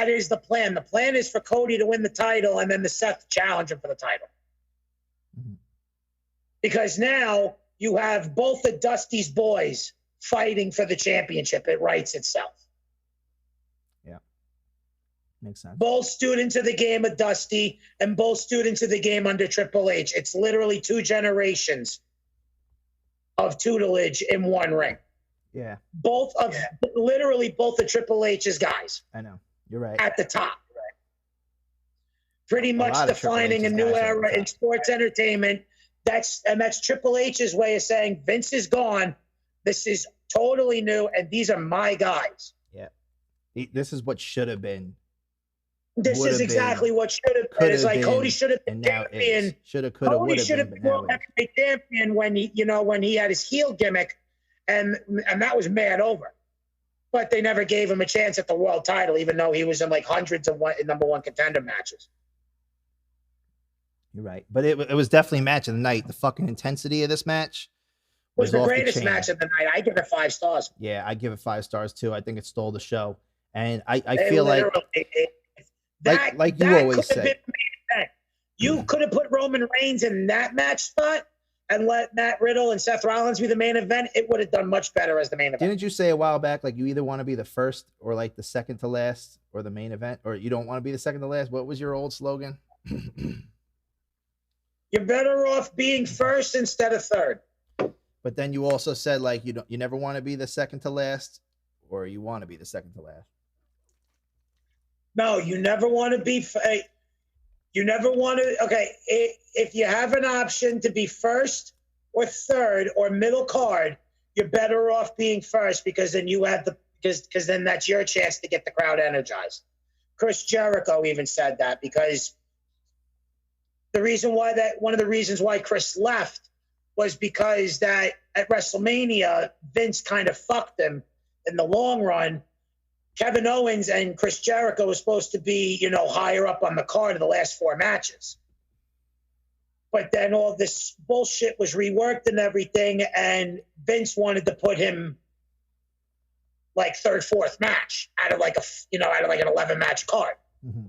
is the plan. The plan is for Cody to win the title and then the Seth challenge him for the title. Mm-hmm. Because now you have both of Dusty's boys fighting for the championship. It writes itself. Yeah. Makes sense. Both students of the game of Dusty and both students of the game under Triple H. It's literally 2 generations of tutelage in one ring. Yeah. Literally both of Triple H's guys. I know. You're right. At the top. Right. Pretty much defining a new era in sports entertainment. That's Triple H's way of saying Vince is gone. This is totally new, and these are my guys. Yeah. This is what should have been This is exactly what should have been. It's like Cody should have been champion. Shoulda, coulda, woulda Cody should have been World Heavyweight Champion when he had his heel gimmick, and that was mad over. But they never gave him a chance at the world title, even though he was in like hundreds of number one contender matches. You're right, but it was definitely match of the night. The fucking intensity of this match was the greatest match of the night. I give it 5 stars. Yeah, I give it 5 stars too. I think it stole the show, and I feel like you always say, you could have put Roman Reigns in that match spot and let Matt Riddle and Seth Rollins be the main event. It would have done much better as the main event. Didn't you say a while back, like you either want to be the first or like the second to last or the main event, or you don't want to be the second to last? What was your old slogan? You're better off being first instead of third. But then you also said like you never want to be the second to last, or you want to be the second to last. No, you never want to be. You never want to. Okay, if you have an option to be first or third or middle card, you're better off being first because then you have because then that's your chance to get the crowd energized. Chris Jericho even said that because one of the reasons why Chris left was because that at WrestleMania Vince kind of fucked him in the long run. Kevin Owens and Chris Jericho was supposed to be, higher up on the card in the last 4 matches. But then all this bullshit was reworked and everything, and Vince wanted to put him like 3rd, 4th match out of like an 11-match card. Mm-hmm.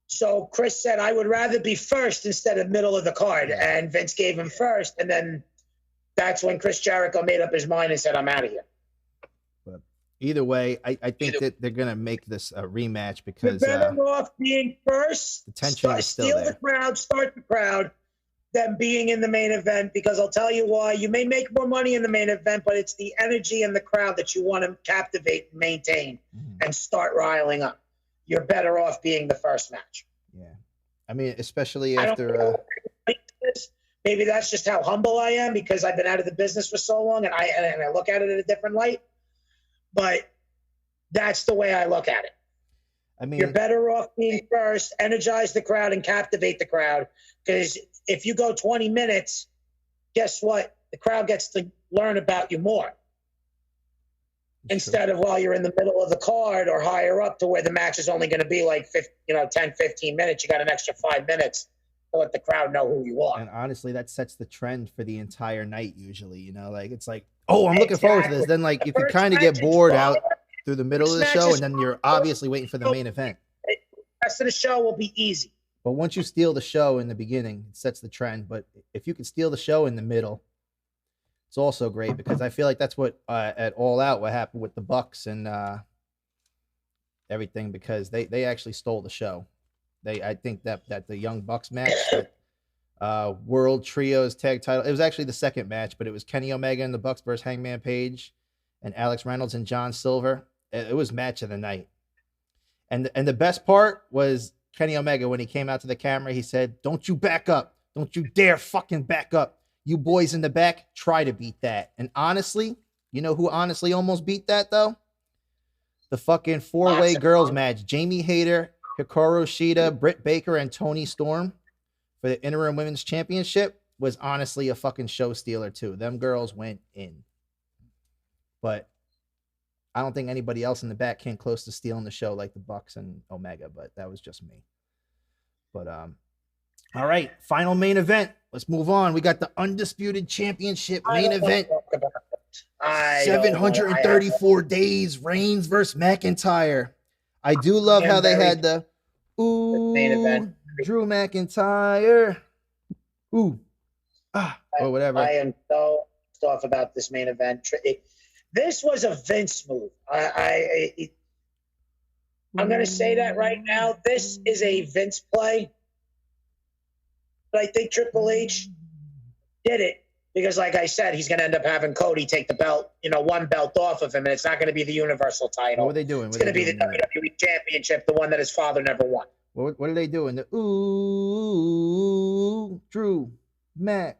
So Chris said, I would rather be first instead of middle of the card. And Vince gave him first. And then that's when Chris Jericho made up his mind and said, I'm out of here. But either way, I think that they're going to make this a rematch because you're better off being first, the tension is still steal there. the crowd, start the crowd, than being in the main event. Because I'll tell you why. You may make more money in the main event, but it's the energy in the crowd that you want to captivate and maintain and start riling up. You're better off being the first match. Yeah. I mean, especially after maybe that's just how humble I am because I've been out of the business for so long and I look at it in a different light. But that's the way I look at it. I mean, you're better off being first, energize the crowd and captivate the crowd. Because if you go 20 minutes, guess what? The crowd gets to learn about you more. Instead of while you're in the middle of the card or higher up to where the match is only going to be like 10, 15 minutes. You got an extra 5 minutes to let the crowd know who you are. And honestly, that sets the trend for the entire night usually. Like it's like, oh, I'm looking forward to this. Then like you can kind of get bored out through the middle of the show and then you're obviously waiting for the main event. The rest of the show will be easy. But once you steal the show in the beginning, it sets the trend. But if you can steal the show in the middle, it's also great because I feel like that's what at All Out what happened with the Bucks and everything because they actually stole the show. I think that the Young Bucks match, World Trios Tag Title, it was actually the second match, but it was Kenny Omega and the Bucks versus Hangman Page and Alex Reynolds and John Silver. It was match of the night, and the best part was Kenny Omega when he came out to the camera. He said, "Don't you back up! Don't you dare fucking back up! You boys in the back, try to beat that." And honestly, you know who honestly almost beat that, though? The fucking 4-way girls match. Jamie Hayter, Hikaru Shida, Britt Baker, and Toni Storm for the interim women's championship was honestly a fucking show stealer, too. Them girls went in. But I don't think anybody else in the back came close to stealing the show like the Bucks and Omega, but that was just me. But, all right, final main event. Let's move on. We got the Undisputed Championship main event. 734 days, Reigns versus McIntyre. I do love how they had the main event. Drew McIntyre. Or whatever. I am so off about this main event. This was a Vince move. I'm going to say that right now. This is a Vince play. But I think Triple H did it because, like I said, he's going to end up having Cody take the belt, one belt off of him, and it's not going to be the Universal title. What were they doing? It's going to be the WWE Championship, the one that his father never won. What are they doing? The Drew McIntyre,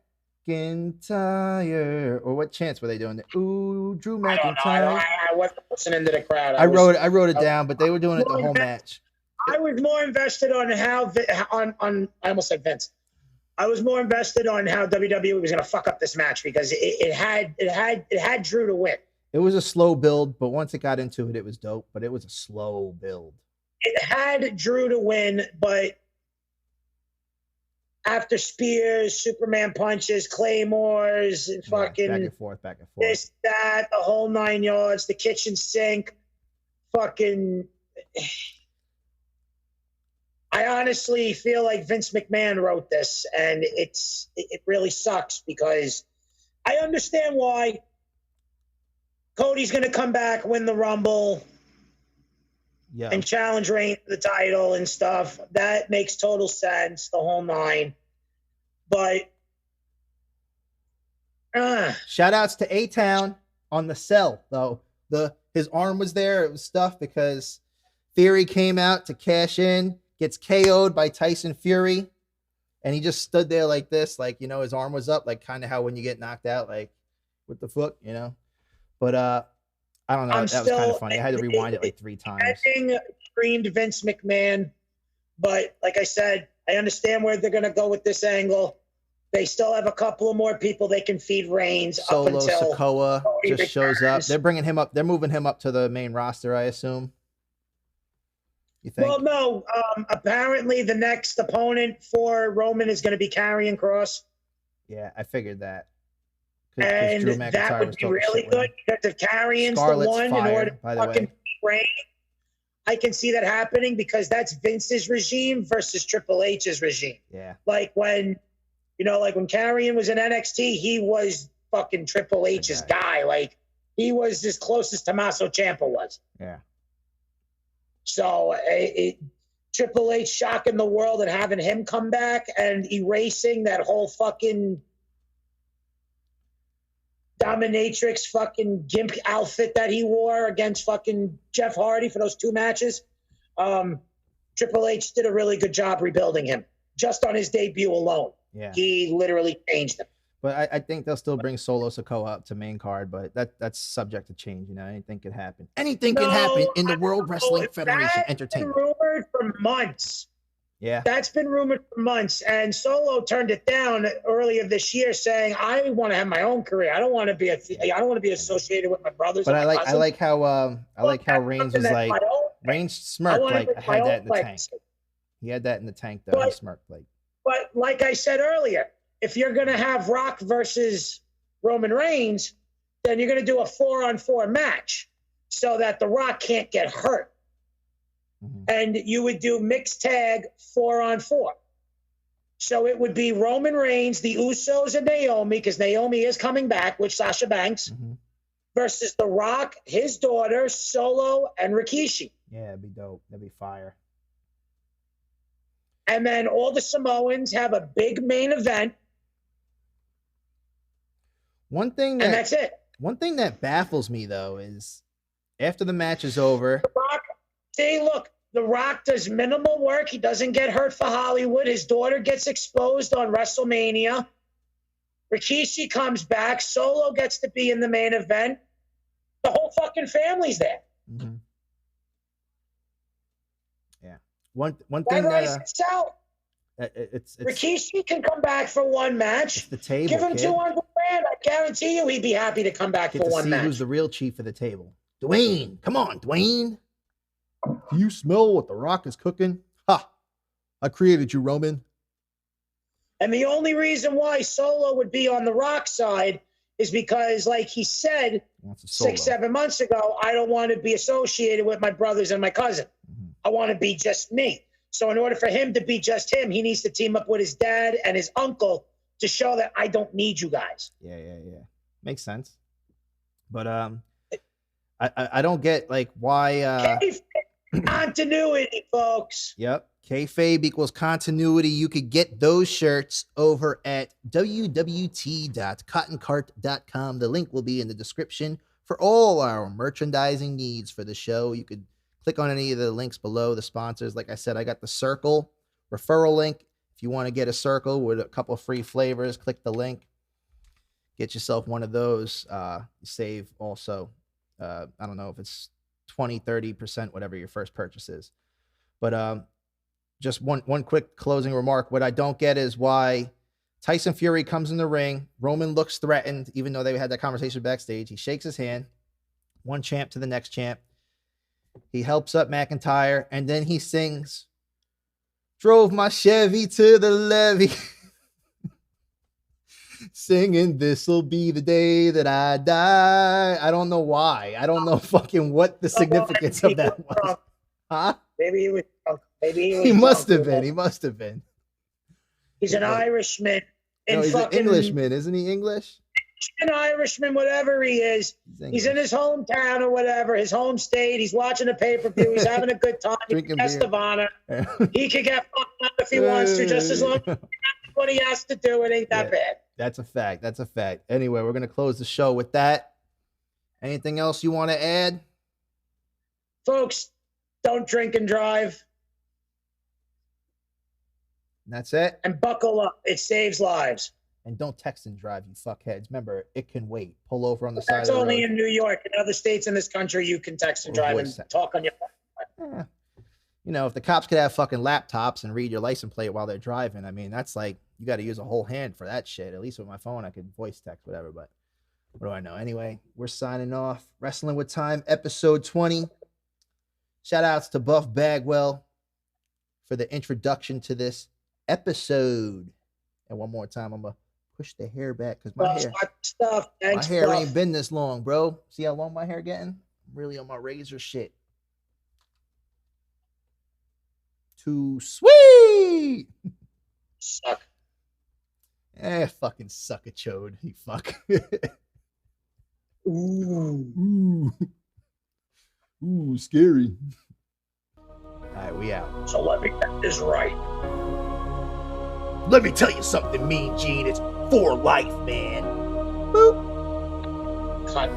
or what chants were they doing? The Drew McIntyre. I wasn't listening to the crowd. I wrote it down, but they were doing it the whole match. I was more invested on how I almost said Vince. I was more invested on how WWE was going to fuck up this match because it had Drew to win. It was a slow build, but once it got into it, it was dope. But it was a slow build. It had Drew to win, but after spears, Superman punches, claymores, and fucking back and forth, this, that, the whole 9 yards, the kitchen sink, fucking. I honestly feel like Vince McMahon wrote this, and it really sucks because I understand why Cody's going to come back, win the Rumble, and challenge Reigns for the title and stuff. That makes total sense, the whole 9. But shout outs to A-Town on the cell, though. His arm was there. It was stuff because Theory came out to cash in, gets KO'd by Tyson Fury, and he just stood there like this, like, you know, his arm was up, like kind of how when you get knocked out, like with the foot, you know. But I don't know. That was kind of funny. I had to rewind it like 3 times. Screamed Vince McMahon, but like I said, I understand where they're going to go with this angle. They still have a couple of more people they can feed Reigns Solo up until Sikoa Cody just shows up. returns. They're bringing him up. They're moving him up to the main roster, I assume. You think? Well, no. Apparently, the next opponent for Roman is going to be Karrion Kross. Yeah, I figured that. And that would be really good because if Karrion's Scarlett's the one fire, in order to by the fucking way. Reigns, I can see that happening because that's Vince's regime versus Triple H's regime. Yeah. Like when Karrion was in NXT, he was fucking Triple H's guy. Like he was as close as Tommaso Ciampa was. Yeah. So Triple H shocking the world and having him come back and erasing that whole fucking dominatrix fucking gimp outfit that he wore against fucking Jeff Hardy for those 2 matches. Triple H did a really good job rebuilding him just on his debut alone. Yeah. He literally changed him. But I think they'll still bring Solo Sikoa up to main card, but that's subject to change. You know, anything could happen. Anything can happen in the World Wrestling Federation Entertainment. That's been rumored for months. Yeah. That's been rumored for months. And Solo turned it down earlier this year saying, I want to have my own career. I don't want to be associated with my brothers. But I like how Reigns was like, Reigns smirked like, I had that in the tank. He had that in the tank though. He smirked like. But like I said earlier, if you're going to have Rock versus Roman Reigns, then you're going to do a 4-on-4 match so that The Rock can't get hurt. Mm-hmm. And you would do mixed tag 4-on-4. So it would be Roman Reigns, the Usos, and Naomi, because Naomi is coming back with Sasha Banks, versus The Rock, his daughter, Solo, and Rikishi. Yeah, it'd be dope. That'd be fire. And then all the Samoans have a big main event. And that's it. One thing that baffles me though is after the match is over. The Rock does minimal work. He doesn't get hurt for Hollywood. His daughter gets exposed on WrestleMania. Rikishi comes back. Solo gets to be in the main event. The whole fucking family's there. Mm-hmm. Yeah. One thing that it's Rikishi can come back for one match. It's the table. Give him $200,000. I guarantee you he'd be happy to come back for one match. Who's the real chief of the table? Dwayne. Come on, Dwayne. Do you smell what The Rock is cooking? Ha! I created you, Roman. And the only reason why Solo would be on The Rock side is because, like he said 6-7 months ago, I don't want to be associated with my brothers and my cousin. Mm-hmm. I want to be just me. So in order for him to be just him, he needs to team up with his dad and his uncle to show that I don't need you guys. Yeah. Makes sense. But I don't get like why continuity, folks. Yep. Kayfabe equals continuity. You could get those shirts over at wwt.cottoncart.com. The link will be in the description for all our merchandising needs for the show. You could click on any of the links below, the sponsors. Like I said, I got the Cirkul referral link. If you want to get a Cirkul with a couple free flavors, click the link. Get yourself one of those. Save also, I don't know if it's 20, 30%, whatever your first purchase is. But just one quick closing remark. What I don't get is why Tyson Fury comes in the ring. Roman looks threatened, even though they had that conversation backstage. He shakes his hand, one champ to the next champ. He helps up McIntyre, and then he sings, "Drove my Chevy to the levee." Singing, "This'll be the day that I die." I don't know why. I don't know fucking what the significance of that was. Huh? Maybe he was drunk. He must have been. He must have been. He's an Irishman. No, he's an Englishman. Isn't he English? An Irishman, whatever he is. He's in his hometown or whatever, his home state. He's watching a pay-per-view. He's having a good time. He's a guest of honor. He could get fucked up if he wants to, just as long as what he has to do. It ain't that bad. That's a fact. That's a fact. Anyway, we're going to close the show with that. Anything else you want to add? Folks, don't drink and drive. That's it. And buckle up. It saves lives. And don't text and drive, you fuckheads. Remember, it can wait. Pull over on the side of the road. That's only in New York. In other states in this country, you can text and drive and talk on your phone. You know, if the cops could have fucking laptops and read your license plate while they're driving, I mean, that's like, you got to use a whole hand for that shit. At least with my phone, I could voice text, whatever. But what do I know? Anyway, we're signing off. Wrestling with Time, episode 20. Shout outs to Buff Bagwell for the introduction to this episode. And one more time, I'm going to push the hair back because my hair ain't been this long, bro. See how long my hair getting? I'm really on my razor shit. Too sweet. Suck. Fucking suck a chode. You fuck. Ooh, scary. All right, we out. So let me get this right. Let me tell you something, Mean Gene. It's for life, man. Boop. Cut.